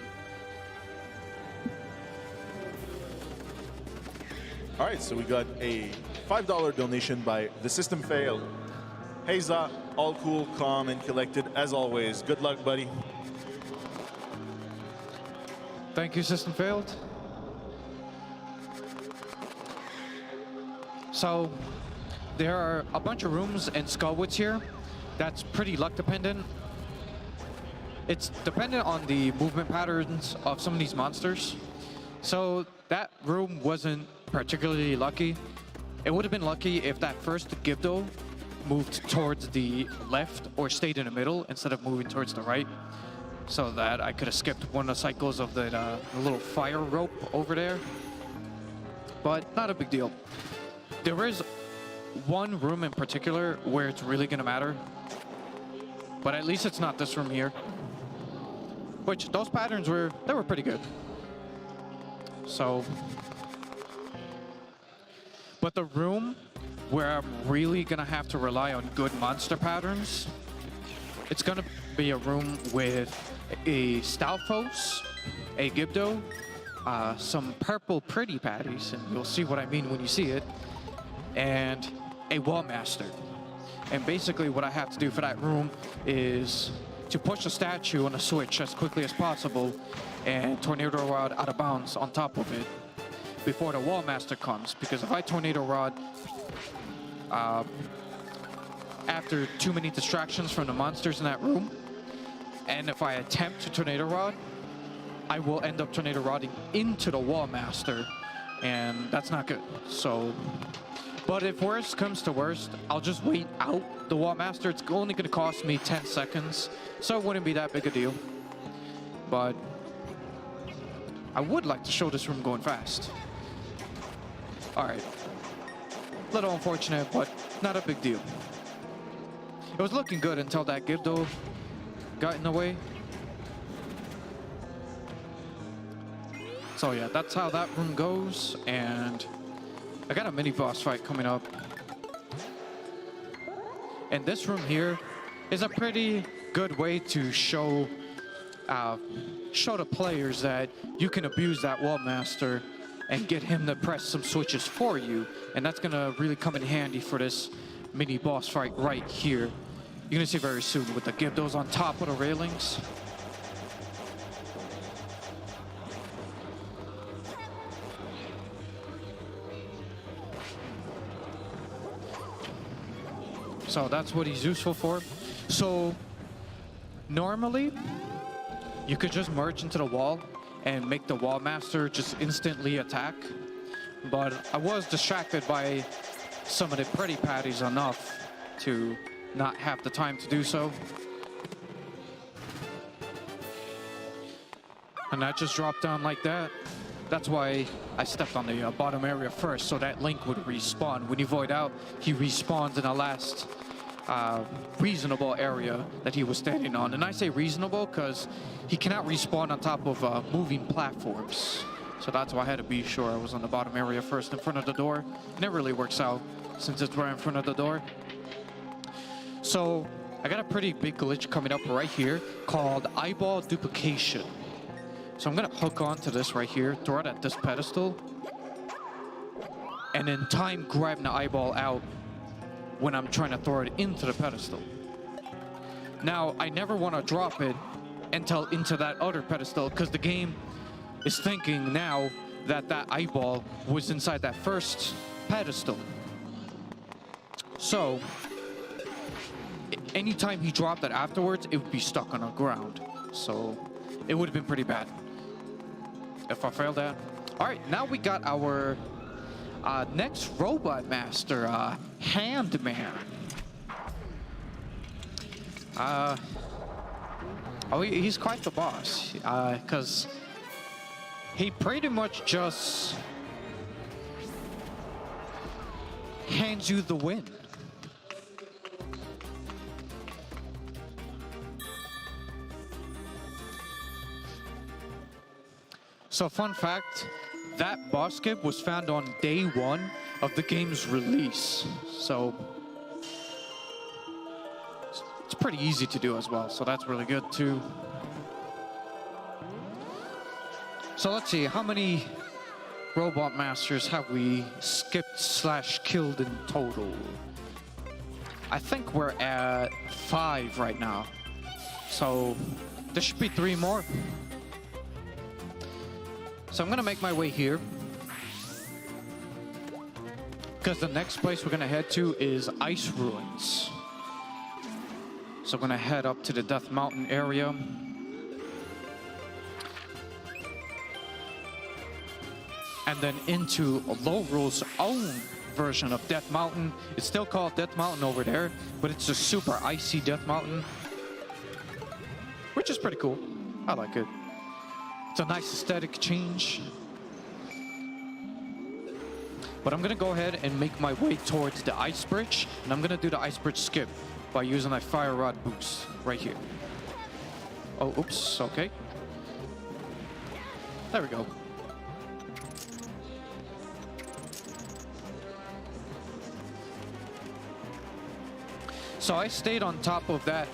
All right, so we got a $5 donation by The System Failed. Hey Za, all cool, calm, and collected as always. Good luck, buddy. Thank you, System Failed. So, there are a bunch of rooms in Skullwoods here that's pretty luck dependent. It's dependent on the movement patterns of some of these monsters. So that room wasn't particularly lucky. It would have been lucky if that first Gibdo moved towards the left or stayed in the middle instead of moving towards the right, so that I could have skipped one of the cycles of the little fire rope over there. But not a big deal. There is one room in particular where it's really gonna matter, but at least it's not this room here. Which those patterns were pretty good. So, but the room where I'm really gonna have to rely on good monster patterns, it's gonna be a room with a Stalfos, a Gibdo, some purple pretty patties, and you'll see what I mean when you see it, and a Wallmaster. And basically what I have to do for that room is to push the statue on a switch as quickly as possible and Tornado Rod out of bounds on top of it before the Wallmaster comes. Because if I Tornado Rod after too many distractions from the monsters in that room, and if I attempt to Tornado Rod, I will end up Tornado Rodding into the Wallmaster, and that's not good. So, but if worst comes to worst, I'll just wait out the Wallmaster. It's only going to cost me 10 seconds, so it wouldn't be that big a deal. But I would like to show this room going fast. All right. Little unfortunate, but not a big deal. It was looking good until that Gibdo got in the way. So yeah, that's how that room goes, and I got a mini boss fight coming up. And this room here is a pretty good way to show the players that you can abuse that Wallmaster and get him to press some switches for you. And that's gonna really come in handy for this mini boss fight right here. You're gonna see very soon with the Gibdos on top of the railings. So that's what he's useful for. So normally you could just merge into the wall and make the Wallmaster just instantly attack. But I was distracted by some of the pretty patties enough to not have the time to do so. And that just dropped down like that. That's why I stepped on the bottom area first, so that Link would respawn. When you void out, he respawns in the last reasonable area that he was standing on. And I say reasonable because he cannot respawn on top of moving platforms. So that's why I had to be sure I was on the bottom area first in front of the door. And it really works out since it's right in front of the door. So I got a pretty big glitch coming up right here called eyeball duplication. So I'm gonna hook onto this right here, throw it at this pedestal, and in time grab the eyeball out when I'm trying to throw it into the pedestal. Now, I never want to drop it until into that other pedestal, because the game is thinking now that that eyeball was inside that first pedestal. So, anytime he dropped it afterwards, it would be stuck on the ground. So, it would have been pretty bad if I failed that. All right, now we got our next robot master, Handman. He's quite the boss, because he pretty much just hands you the win. So fun fact, that boss skip was found on day 1 of the game's release. So it's pretty easy to do as well. So that's really good too. So let's see, how many robot masters have we skipped / killed in total? I think we're at 5 right now. So there should be 3 more. So I'm gonna make my way here, because the next place we're gonna head to is Ice Ruins. So I'm gonna head up to the Death Mountain area. And then into Lowroll's own version of Death Mountain. It's still called Death Mountain over there, but it's a super icy Death Mountain, which is pretty cool. I like it. It's a nice aesthetic change. But I'm gonna go ahead and make my way towards the ice bridge, and I'm gonna do the ice bridge skip by using that fire rod boost right here. Oh, oops, okay. There we go. So I stayed on top of that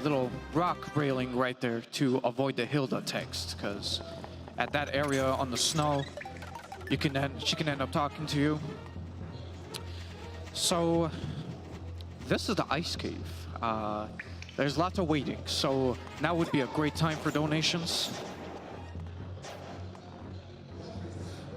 little rock railing right there to avoid the Hilda text, because at that area on the snow, she can end up talking to you. So this is the ice cave. There's lots of waiting, so now would be a great time for donations.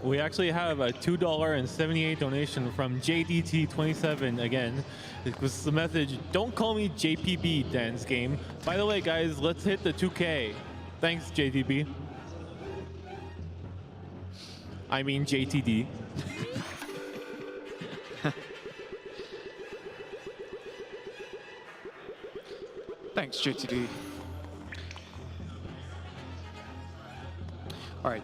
We actually have a $2.78 donation from JDT27 again. It was the message, don't call me JPB, Dance Game. By the way, guys, let's hit the 2K. Thanks, JDB. I mean JTD. Thanks, JTD. All right.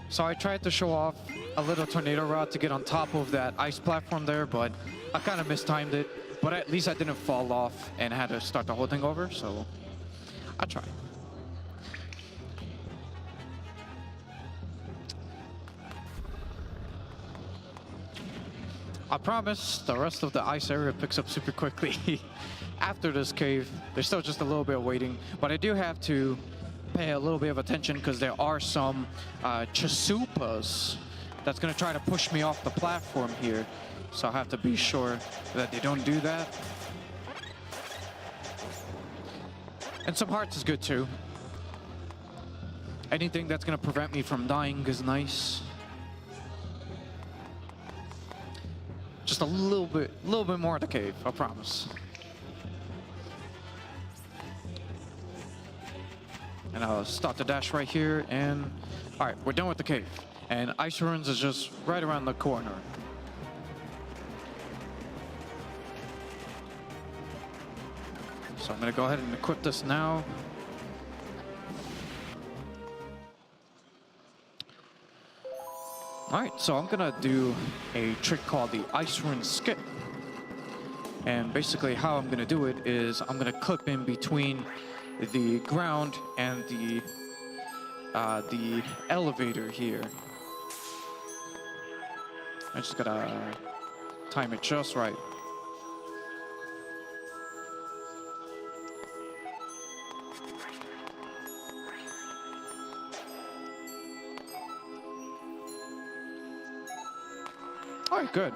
So I tried to show off a little tornado rod to get on top of that ice platform there, but I kind of mistimed it. But at least I didn't fall off and had to start the whole thing over, so I tried. I promise the rest of the ice area picks up super quickly. After this cave, there's still just a little bit of waiting, but I do have to pay a little bit of attention because there are some chasupas that's going to try to push me off the platform here. So I have to be sure that they don't do that. And some hearts is good too. Anything that's going to prevent me from dying is nice. Just a little bit more of the cave, I promise. And I'll start the dash right here, and all right, we're done with the cave. And Ice Ruins is just right around the corner. So I'm gonna go ahead and equip this now. All right, so I'm gonna do a trick called the Ice Ruin Skip. And basically how I'm gonna do it is I'm gonna clip in between the ground and the elevator here. I just gotta time it just right. All right, good.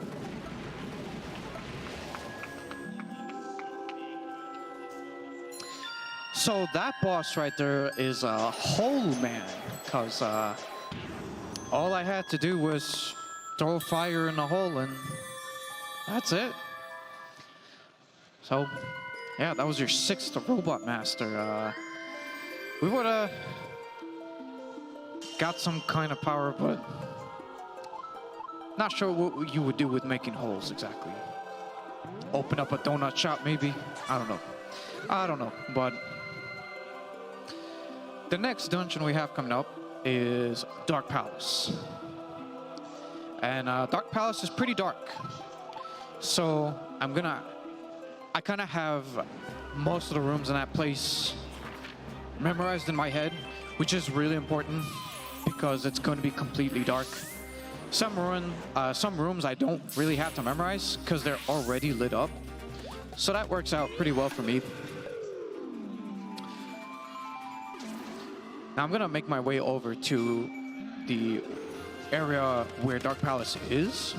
So that boss right there is a hole man, because all I had to do was throw fire in the hole and that's it. So yeah, that was your 6th robot master. We would have got some kind of power, but not sure what you would do with making holes exactly. Open up a donut shop maybe? I don't know, but the next dungeon we have coming up is Dark Palace. And Dark Palace is pretty dark. So I kind of have most of the rooms in that place memorized in my head, which is really important because it's going to be completely dark. Some rooms I don't really have to memorize because they're already lit up. So that works out pretty well for me. Now I'm gonna make my way over to the area where Dark Palace is,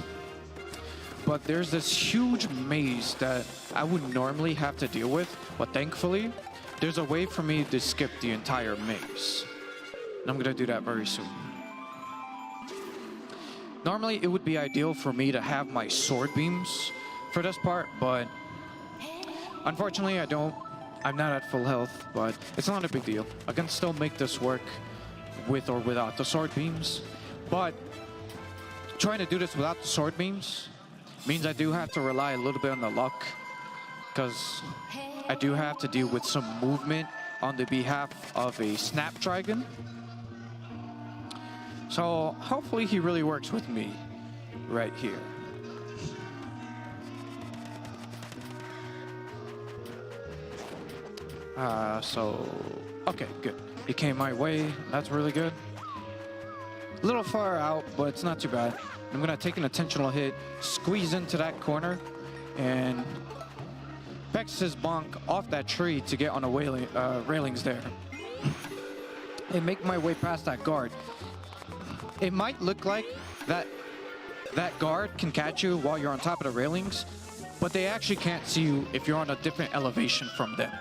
but there's this huge maze that I would normally have to deal with, but thankfully, there's a way for me to skip the entire maze. And I'm gonna do that very soon. Normally, it would be ideal for me to have my sword beams for this part, but unfortunately, I don't. I'm not at full health, but it's not a big deal. I can still make this work with or without the sword beams, but trying to do this without the sword beams means I do have to rely a little bit on the luck, because I do have to deal with some movement on the behalf of a Snapdragon. So hopefully he really works with me right here. Okay, good. He came my way, that's really good. A little far out, but it's not too bad. I'm gonna take an intentional hit, squeeze into that corner, and Bex his bonk off that tree to get on the railings there. And make my way past that guard. It might look like that guard can catch you while you're on top of the railings, but they actually can't see you if you're on a different elevation from them.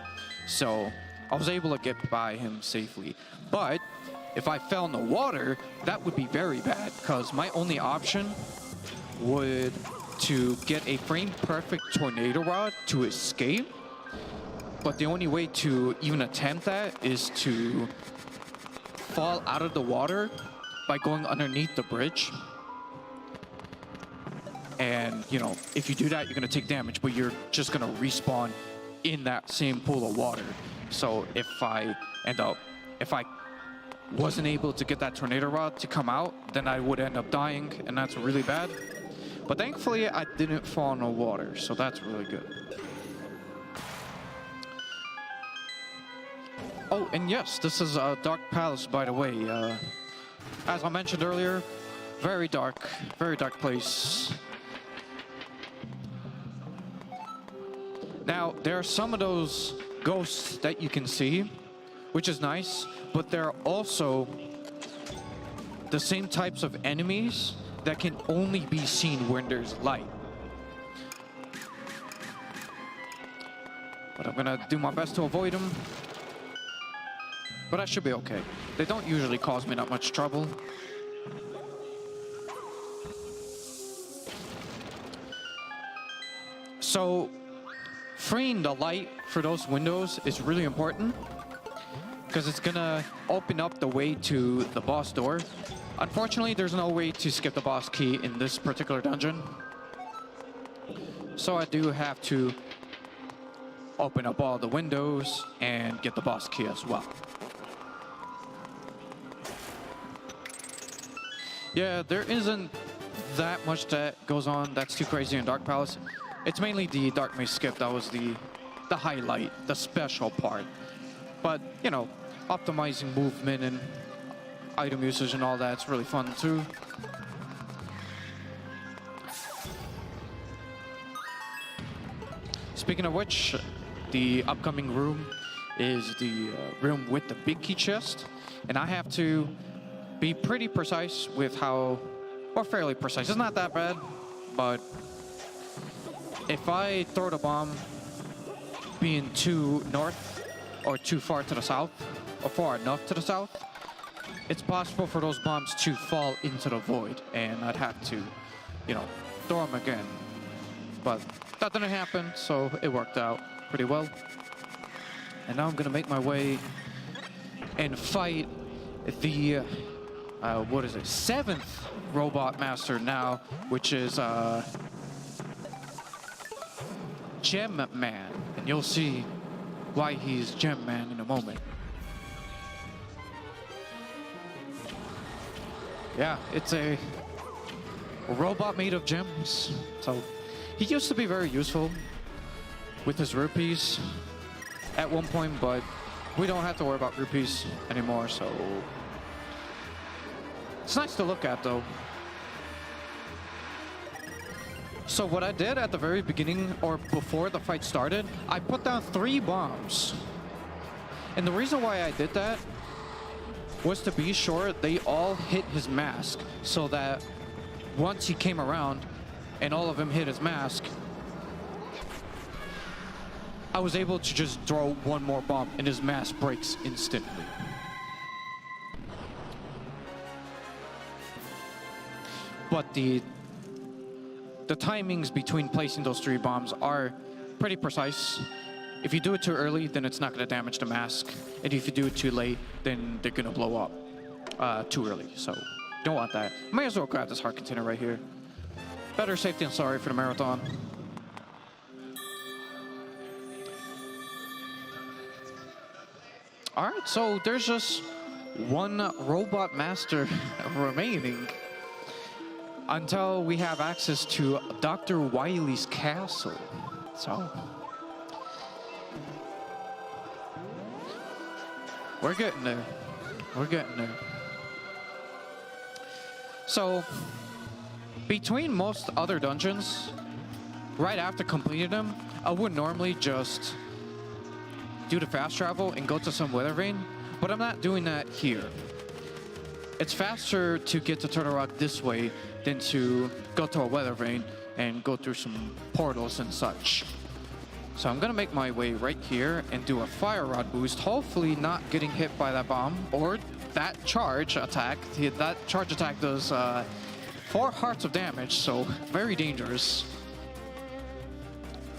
So I was able to get by him safely. But if I fell in the water, that would be very bad, because my only option would to get a frame perfect tornado rod to escape. But the only way to even attempt that is to fall out of the water by going underneath the bridge. And, you know, if you do that, you're going to take damage, but you're just going to respawn in that same pool of water. So if I wasn't able to get that tornado rod to come out, then I would end up dying, and that's really bad. But thankfully, I didn't fall in the water, so that's really good. Oh, and yes, this is Dark Palace, by the way. As I mentioned earlier, very dark place. Now, there are some of those ghosts that you can see, which is nice, but there are also the same types of enemies that can only be seen when there's light. But I'm gonna do my best to avoid them. But I should be okay. They don't usually cause me that much trouble. So, freeing the light for those windows is really important, because it's gonna open up the way to the boss door. Unfortunately, there's no way to skip the boss key in this particular dungeon. So I do have to open up all the windows and get the boss key as well. Yeah, there isn't that much that goes on that's too crazy in Dark Palace. It's mainly the Dark Maze skip that was the highlight, the special part. But, you know, optimizing movement and item usage and all that's really fun too. Speaking of which, the upcoming room is the room with the big key chest, and I have to be pretty precise with how, or fairly precise. It's not that bad, but if I throw the bomb being too north or too far to the south, or far enough to the south, it's possible for those bombs to fall into the void, and I'd have to, you know, throw them again. But that didn't happen, so it worked out pretty well. And now I'm gonna make my way and fight the, what is it, 7th Robot Master now, which is Gem Man. And you'll see why he's Gem Man in a moment. Yeah, it's a robot made of gems. So he used to be very useful with his rupees at one point, but we don't have to worry about rupees anymore, so it's nice to look at though. So what I did at the very beginning, or before the fight started, I put down 3 bombs. And the reason why I did that was to be sure they all hit his mask, so that once he came around and all of them hit his mask, I was able to just throw one more bomb and his mask breaks instantly. But the timings between placing those 3 bombs are pretty precise. If you do it too early, then it's not going to damage the mask. And if you do it too late, then they're going to blow up too early. So don't want that. Might as well grab this heart container right here. Better safe than sorry for the marathon. All right, so there's just one robot master remaining until we have access to Dr. Wily's castle. So we're getting there. We're getting there. So between most other dungeons, right after completing them, I would normally just do the fast travel and go to some weather vane, but I'm not doing that here. It's faster to get to Turtle Rock this way than to go to a weather vane and go through some portals and such. So I'm gonna make my way right here and do a fire rod boost, hopefully not getting hit by that bomb or that charge attack. That charge attack does 4 hearts of damage, so very dangerous.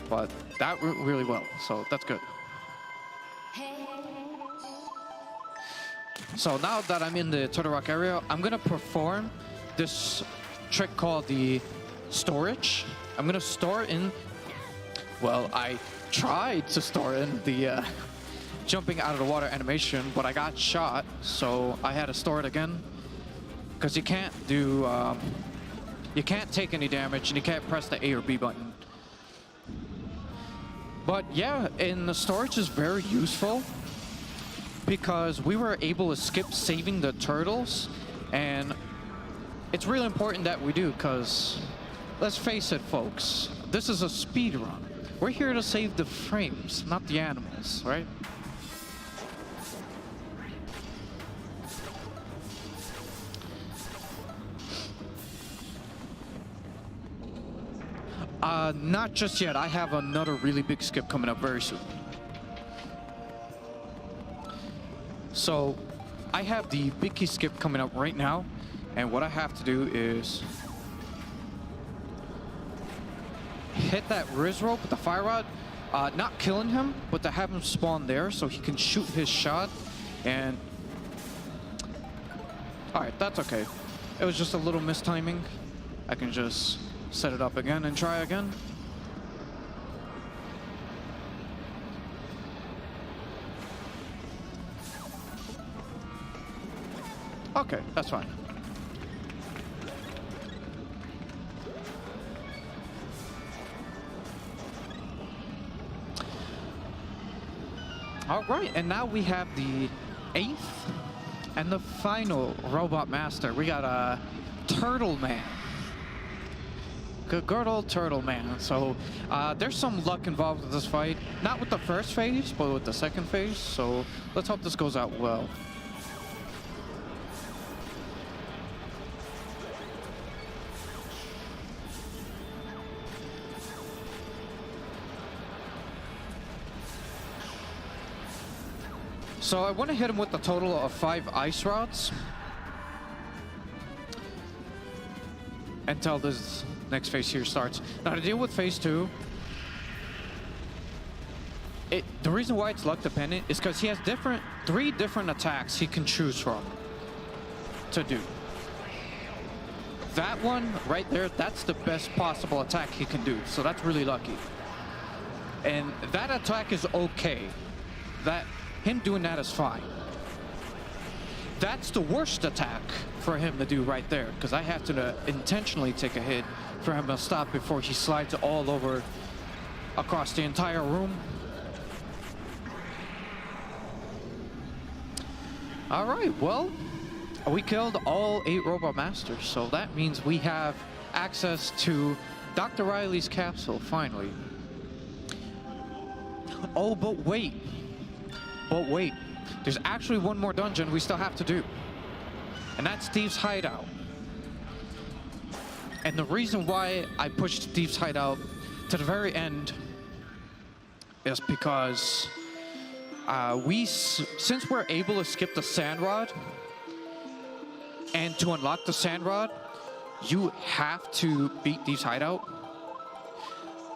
But that went really well, so that's good. So now that I'm in the Turtle Rock area, I'm gonna perform this trick called the storage. I'm gonna store in, well, I tried to store in the jumping out of the water animation, but I got shot, so I had to store it again. Because you can't do, you can't take any damage and you can't press the A or B button. But yeah, and the storage is very useful because we were able to skip saving the turtles, and it's really important that we do because, let's face it folks, this is a speed run. We're here to save the frames, not the animals, right? Not just yet. I have another really big skip coming up very soon. So I have the big key skip coming up right now, and what I have to do is hit that Riz rope with the fire rod, not killing him, but to have him spawn there so he can shoot his shot. And all right, that's okay. It was just a little mistiming. I can just set it up again and try again. Okay, that's fine. All right, and now we have the 8th and the final Robot Master. We got a Turtle Man. Good old Turtle Man. So there's some luck involved with this fight. Not with the first phase, but with the second phase. So let's hope this goes out well. So I want to hit him with a total of 5 ice rods until this next phase here starts. Now to deal with phase 2, the reason why it's luck dependent is because he has 3 different attacks he can choose from to do. That one right there, that's the best possible attack he can do, so that's really lucky. And that attack is okay. Him doing that is fine. That's the worst attack for him to do right there, because I have to intentionally take a hit for him to stop before he slides all over across the entire room. All right, well, we killed all 8 Robot Masters, so that means we have access to Dr. Riley's capsule, finally. Oh, but wait. there's actually one more dungeon we still have to do. And that's Thieves' Hideout. And the reason why I pushed Thieves' Hideout to the very end is because since we're able to skip the Sand Rod, and to unlock the Sand Rod, you have to beat Thieves' Hideout.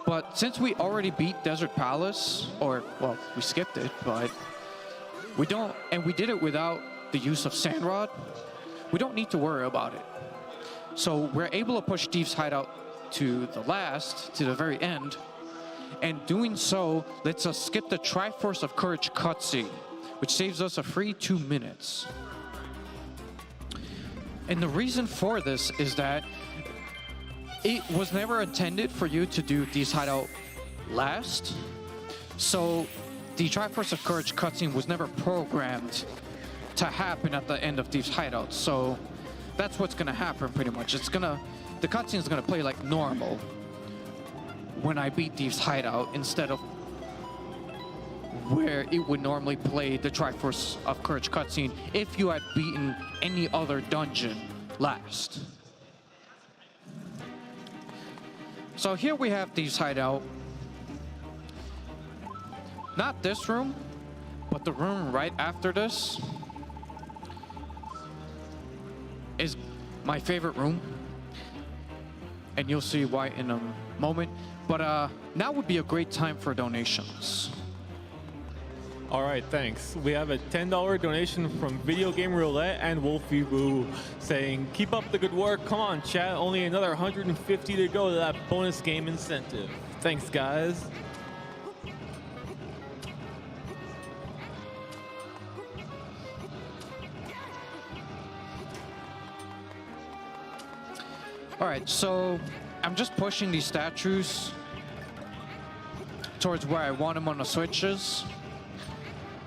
But since we already beat Desert Palace, or, well, we skipped it, but we don't, and we did it without the use of Sand Rod, we don't need to worry about it. So we're able to push Thieves' Hideout to the very end, and doing so lets us skip the Triforce of Courage cutscene, which saves us a free 2 minutes. And the reason for this is that it was never intended for you to do Thieves' Hideout last. So the Triforce of Courage cutscene was never programmed to happen at the end of Thieves' Hideout. So that's what's gonna happen pretty much. The cutscene is gonna play like normal when I beat Thieves' Hideout instead of where it would normally play the Triforce of Courage cutscene if you had beaten any other dungeon last. So here we have Thieves' Hideout. Not this room, but the room right after this is my favorite room. And you'll see why in a moment. But now would be a great time for donations. All right, thanks. We have a $10 donation from Video Game Roulette and Wolfie Boo saying, keep up the good work. Come on, chat. Only another 150 to go to that bonus game incentive. Thanks, guys. All right, so I'm just pushing these statues towards where I want them on the switches,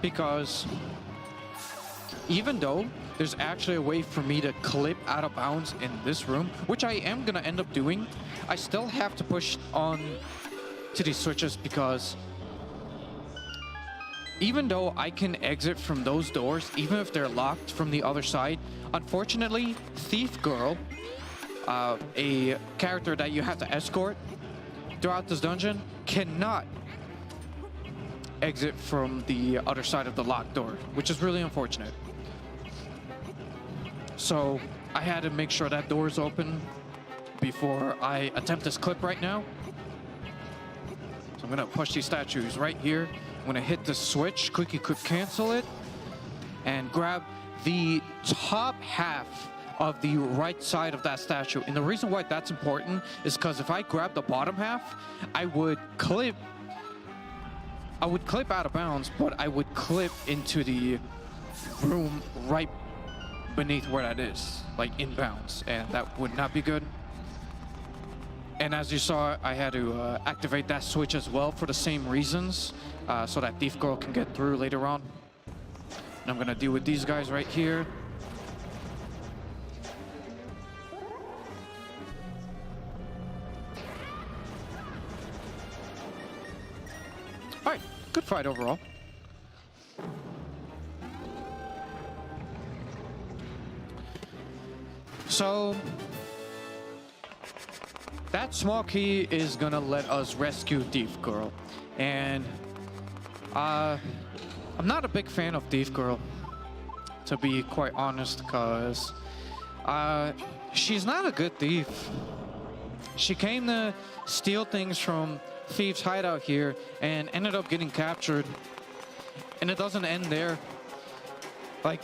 because even though there's actually a way for me to clip out of bounds in this room, which I am gonna end up doing, I still have to push on to these switches, because even though I can exit from those doors, even if they're locked from the other side, unfortunately, Thief Girl, a character that you have to escort throughout this dungeon, cannot exit from the other side of the locked door, which is really unfortunate. So I had to make sure that door is open before I attempt this clip right now. So I'm gonna push these statues right here. I'm gonna hit the switch, quickly cancel it, and grab the top half of the right side of that statue. And the reason why that's important is because if I grab the bottom half, I would clip out of bounds, but I would clip into the room right beneath where that is, like in bounds, and that would not be good. And as you saw, I had to activate that switch as well for the same reasons, so that Thief Girl can get through later on. And I'm gonna deal with these guys right here. All right, good fight overall. So that small key is gonna let us rescue Thief Girl. And I'm not a big fan of Thief Girl, to be quite honest, because she's not a good thief. She came to steal things from Thieves' Hideout here and ended up getting captured. And it doesn't end there. Like,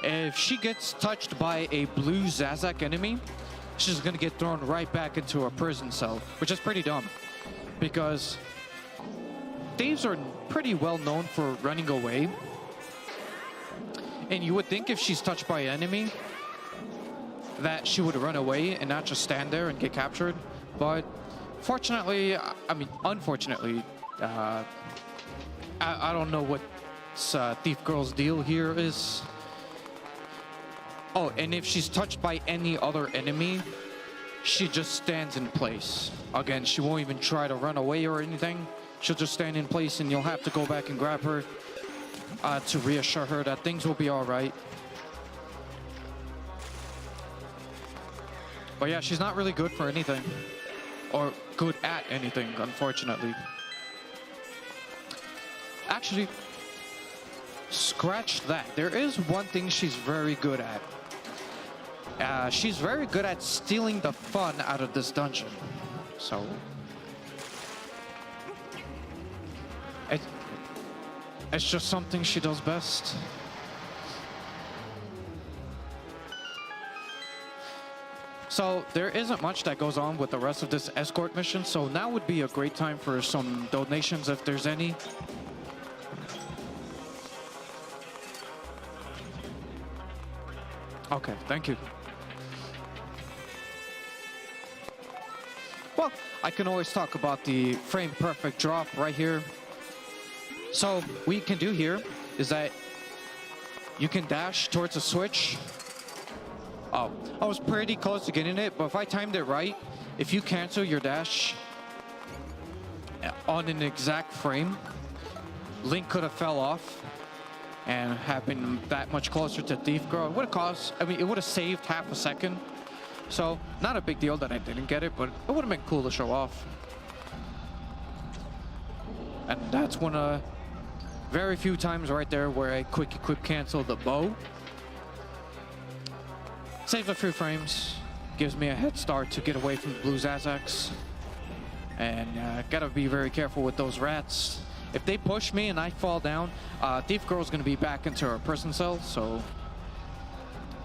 if she gets touched by a blue Zazak enemy, she's gonna get thrown right back into a prison cell, which is pretty dumb, because thieves are pretty well known for running away. And you would think if she's touched by an enemy that she would run away and not just stand there and get captured. But fortunately, I mean, unfortunately, I don't know what Thief Girl's deal here is. Oh, and if she's touched by any other enemy, she just stands in place. Again, she won't even try to run away or anything. She'll just stand in place and you'll have to go back and grab her. to reassure her that things will be all right. But yeah, she's not really good for anything. Or good at anything, unfortunately. Actually, scratch that. There is one thing she's very good at. She's very good at stealing the fun out of this dungeon. So... It's just something she does best. So there isn't much that goes on with the rest of this escort mission, so now would be a great time for some donations if there's any. Okay, thank you. Well, I can always talk about the frame perfect drop right here. So what you can do here is that you can dash towards a switch. Oh, I was pretty close to getting it, but if I timed it right, if you cancel your dash on an exact frame, Link could have fell off and have been that much closer to Thief Girl. It would have cost, I mean, it would have saved half a second. So not a big deal that I didn't get it, but it would have been cool to show off. And that's one of very few times right there where I quick equip cancel the bow. Saves a few frames, gives me a head start to get away from the blue Zazax. And gotta be very careful with those rats. If they push me and I fall down, Thief Girl's gonna be back into her prison cell, so...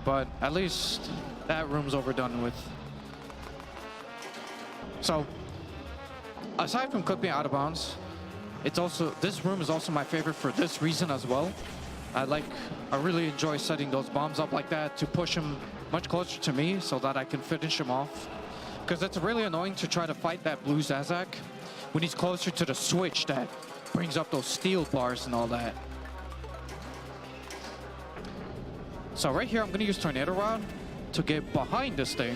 But at least that room's overdone with. So, aside from clipping out of bounds, it's also, this room is also my favorite for this reason as well. I really enjoy setting those bombs up like that to push him much closer to me so that I can finish him off. Because it's really annoying to try to fight that blue Zazak when he's closer to the switch that brings up those steel bars and all that. So right here, I'm gonna use Tornado Rod to get behind this thing.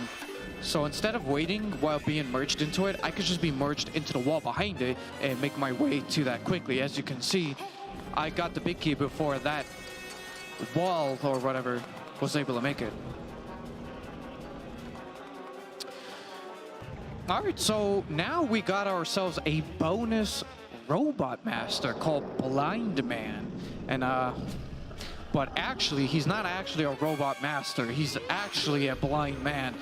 So instead of waiting while being merged into it, I could just be merged into the wall behind it and make my way to that quickly. As you can see, I got the big key before that wall or whatever was able to make it. All right, so now we got ourselves a bonus robot master called Blind Man. And but actually, he's not actually a robot master. He's actually a blind man.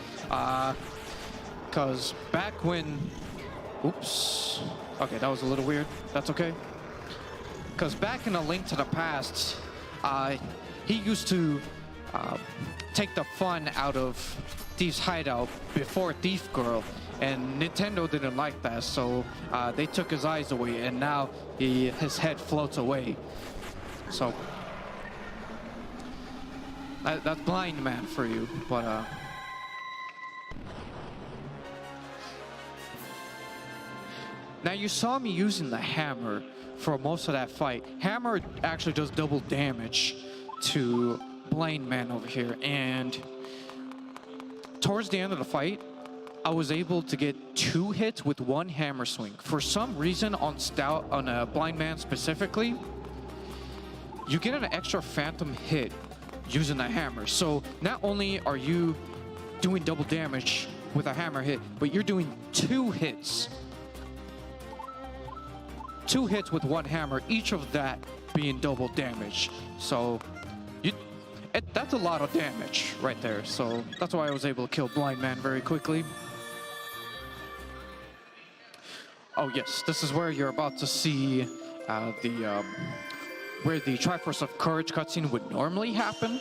Because back when... Oops. Okay, that was a little weird. That's okay. Because back in A Link to the Past, he used to take the fun out of Thief's Hideout before Thief Girl. And Nintendo didn't like that, so they took his eyes away, and now his head floats away. So... That's Blind Man for you, but now you saw me using the hammer for most of that fight. Hammer actually does double damage to Blind Man over here, and towards the end of the fight, I was able to get 2 hits with 1 hammer swing. For some reason on Blind Man specifically, you get an extra phantom hit using the hammer. So not only are you doing double damage with a hammer hit, but you're doing 2 hits. 2 hits with 1 hammer, each of that being double damage. So that's a lot of damage right there. So that's why I was able to kill Blind Man very quickly. Oh yes, this is where you're about to see where the Triforce of Courage cutscene would normally happen,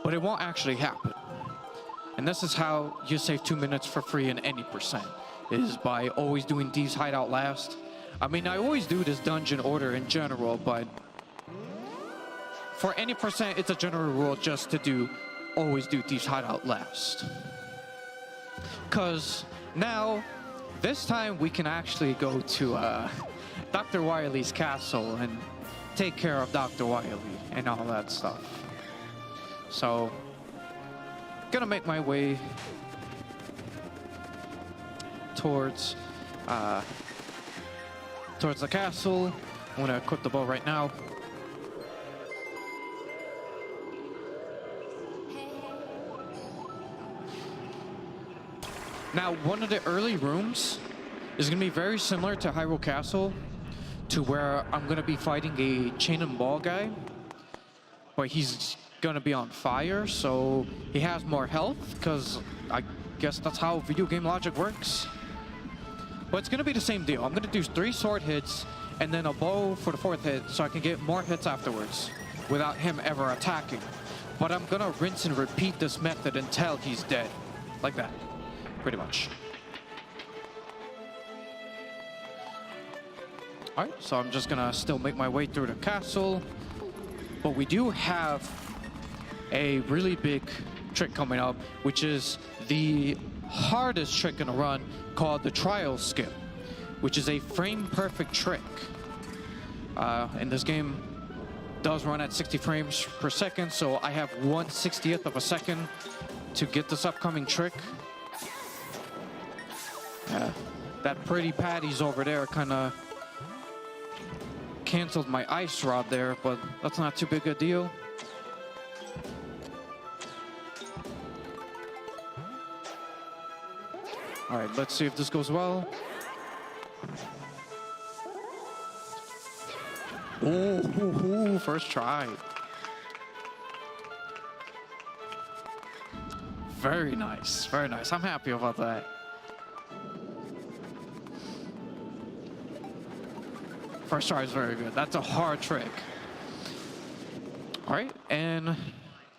but it won't actually happen. And this is how you save 2 minutes for free in any percent, is by always doing Thieves Hideout last. I mean, I always do this dungeon order in general, but for any percent, it's a general rule just to always do Thieves Hideout last. Because now, this time we can actually go to Dr. Wily's castle and take care of Dr. Wily and all that stuff. So, gonna make my way towards the castle. I'm gonna equip the bow right now. Now, one of the early rooms is going to be very similar to Hyrule Castle, to where I'm going to be fighting a chain and ball guy, but he's going to be on fire, so he has more health, because I guess that's how video game logic works. But it's going to be the same deal. I'm going to do 3 sword hits, and then a bow for the 4th hit, so I can get more hits afterwards, without him ever attacking. But I'm going to rinse and repeat this method until he's dead. Like that, pretty much. Alright, so I'm just gonna still make my way through the castle. But we do have a really big trick coming up, which is the hardest trick in a run, called the trial skip, which is a frame-perfect trick. And this game does run at 60 frames per second, so I have 1/60th of a second to get this upcoming trick. That pretty patties over there kind of canceled my ice rod there, but that's not too big a deal. All right, let's see if this goes well. Ooh, first try. Very nice, very nice. I'm happy about that. First try is very good. That's a hard trick. All right, and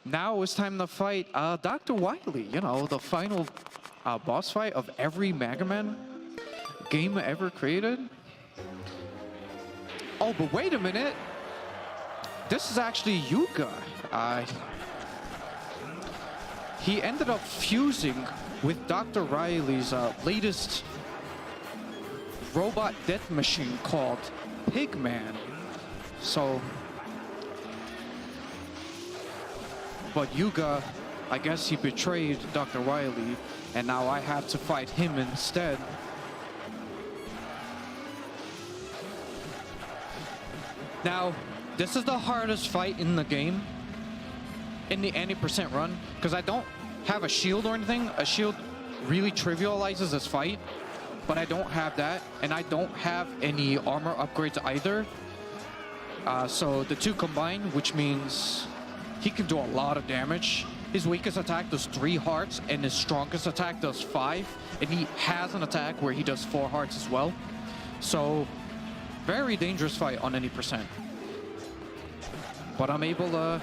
now it's time to fight Dr. Wily. You know, the final boss fight of every Mega Man game ever created. Oh, but wait a minute. This is actually Yuga. He ended up fusing with Dr. Wily's latest robot death machine called Pigman. So, but Yuga, I guess he betrayed Dr. Wily, and now I have to fight him instead. Now, this is the hardest fight in the game, in the 80% run, because I don't have a shield or anything. A shield really trivializes this fight, but I don't have that, and I don't have any armor upgrades either. So the two combine, which means he can do a lot of damage. His weakest attack does 3 hearts, and his strongest attack does 5. And he has an attack where he does 4 hearts as well. So, very dangerous fight on any percent. But I'm able to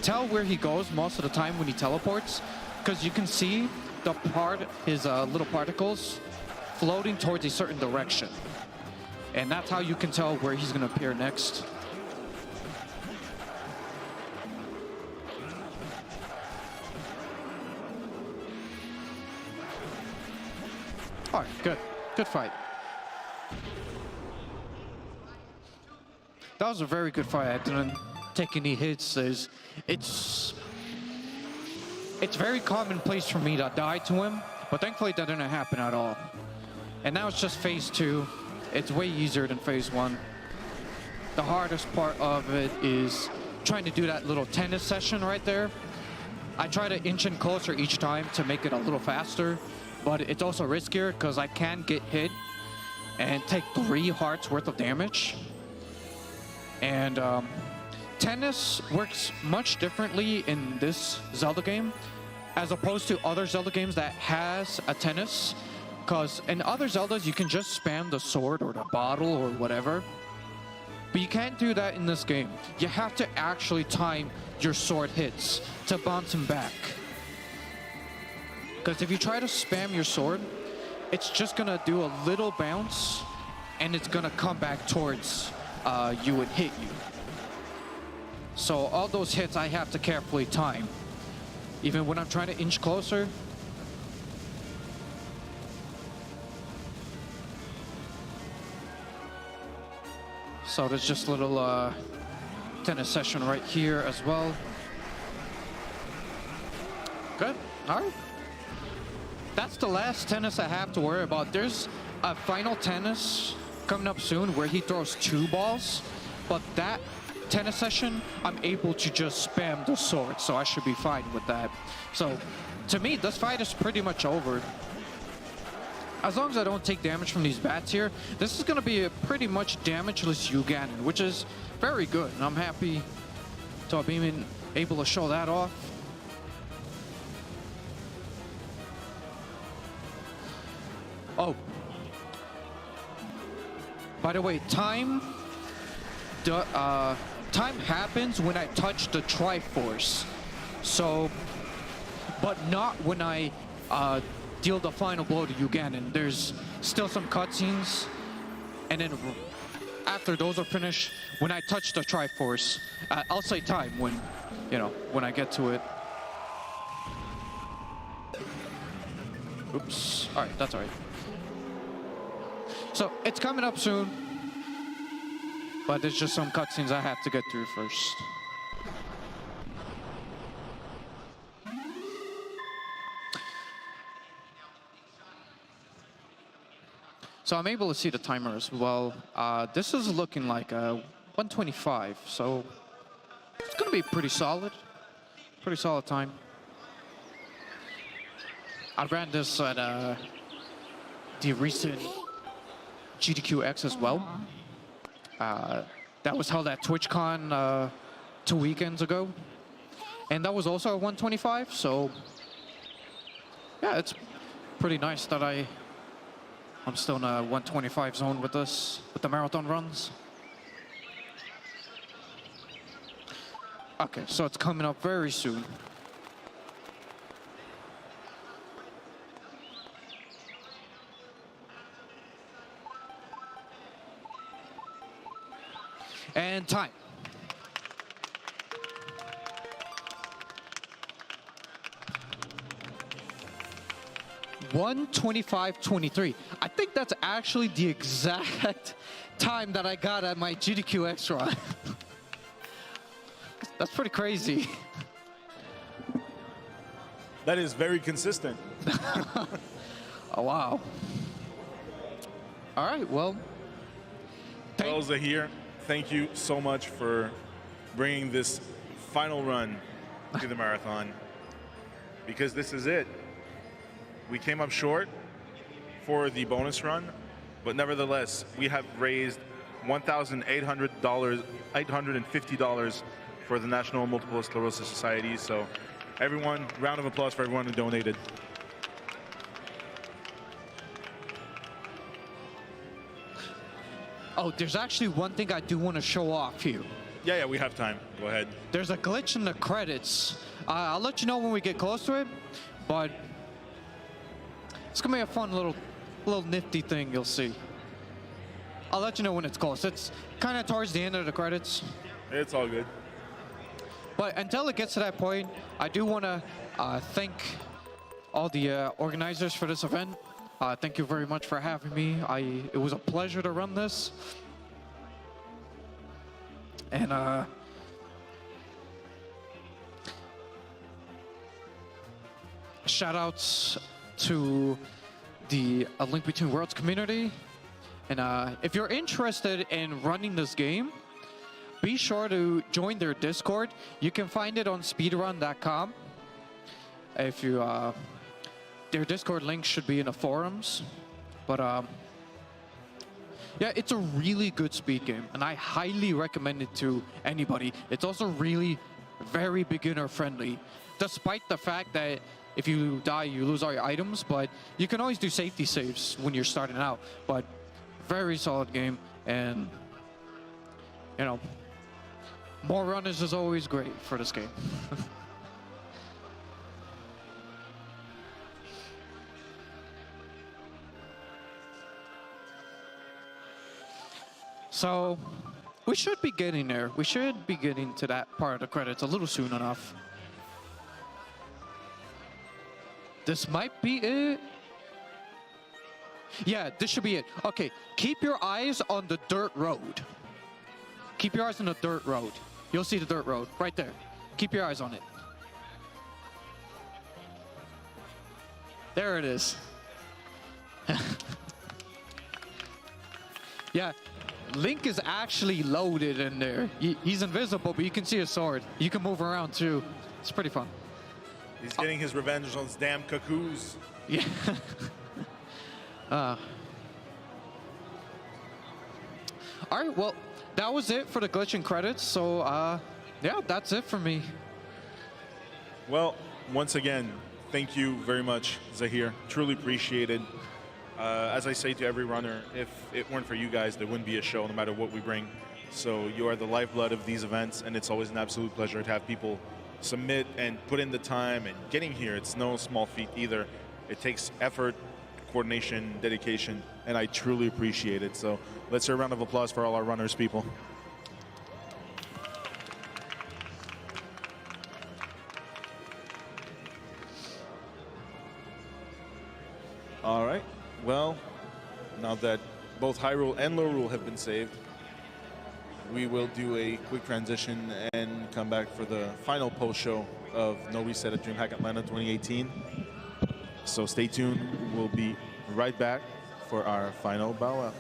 tell where he goes most of the time when he teleports, because you can see his little particles floating towards a certain direction. And that's how you can tell where he's going to appear next. All right, good. Good fight. That was a very good fight. I didn't take any hits. It's very commonplace for me to die to him, but thankfully that didn't happen at all. And now it's just phase 2. It's way easier than phase 1. The hardest part of it is trying to do that little tennis session right there. I try to inch in closer each time to make it a little faster, but it's also riskier because I can get hit and take 3 hearts worth of damage. And tennis works much differently in this Zelda game as opposed to other Zelda games that has a tennis. Because in other Zeldas, you can just spam the sword or the bottle or whatever. But you can't do that in this game. You have to actually time your sword hits to bounce him back. Because if you try to spam your sword, it's just going to do a little bounce and it's going to come back towards you and hit you. So all those hits I have to carefully time. Even when I'm trying to inch closer. So there's just a little tennis session right here as well. Good, all right. That's the last tennis I have to worry about. There's a final tennis coming up soon where he throws 2 balls, but that tennis session, I'm able to just spam the sword, so I should be fine with that. So, to me, this fight is pretty much over. As long as I don't take damage from these bats here, this is going to be a pretty much damageless Uganon, which is very good, and I'm happy to have been able to show that off. Oh. By the way, time happens when I touch the Triforce. So, but not when I deal the final blow to Uganon. There's still some cutscenes, and then after those are finished, when I touch the Triforce, I'll say time when, you know, when I get to it. Oops. All right, that's all right. So it's coming up soon, but there's just some cutscenes I have to get through first. So I'm able to see the timer as well. This is looking like a 125, so it's gonna be pretty solid time. I ran this at the recent GDQX as well. That was held at TwitchCon 2 weekends ago. And that was also a 125, so yeah, it's pretty nice that I'm still in a 125 zone with this, with the marathon runs. Okay, so it's coming up very soon. And time. (1:25:23). I think that's actually the exact time that I got at my GDQX run. That's pretty crazy. That is very consistent. Oh, wow. All right, well. Well, Zaheer, thank you so much for bringing this final run to the marathon, because this is it. We came up short for the bonus run, but nevertheless, we have raised $1,850 for the National Multiple Sclerosis Society. So everyone, round of applause for everyone who donated. Oh, there's actually one thing I do want to show off here. Yeah, we have time. Go ahead. There's a glitch in the credits. I'll let you know when we get close to it, but it's gonna be a fun little nifty thing you'll see. I'll let you know when it's close. It's kind of towards the end of the credits. It's all good. But until it gets to that point, I do want to thank all the organizers for this event. Thank you very much for having me. It was a pleasure to run this. And shout outs to the A Link Between Worlds community. And if you're interested in running this game, be sure to join their Discord. You can find it on speedrun.com. If you, their Discord link should be in the forums. But yeah, it's a really good speed game, and I highly recommend it to anybody. It's also really very beginner friendly, despite the fact that if you die, you lose all your items, but you can always do safety saves when you're starting out. But very solid game, and you know, more runners is always great for this game. So we should be getting there. We should be getting to that part of the credits a little soon enough. This might be it. Yeah, this should be it. Okay, keep your eyes on the dirt road. Keep your eyes on the dirt road. You'll see the dirt road right there. Keep your eyes on it. There it is. Yeah, Link is actually loaded in there. He's invisible, but you can see his sword. You can move around too. It's pretty fun. He's getting his revenge on those damn cuckoos. Yeah. All right, well, that was it for the glitch and credits. So, yeah, that's it for me. Well, once again, thank you very much, Zaheer. Truly appreciated. As I say to every runner, if it weren't for you guys, there wouldn't be a show no matter what we bring. So you are the lifeblood of these events, and it's always an absolute pleasure to have people submit and put in the time. And getting here, it's no small feat either. It takes effort, coordination, dedication, and I truly appreciate it. So let's hear a round of applause for all our runners, people. All right. Well, now that both High Rule and Low Rule have been saved, we will do a quick transition and come back for the final post-show of NoReset at DreamHack Atlanta 2018. So stay tuned. We'll be right back for our final bow-up.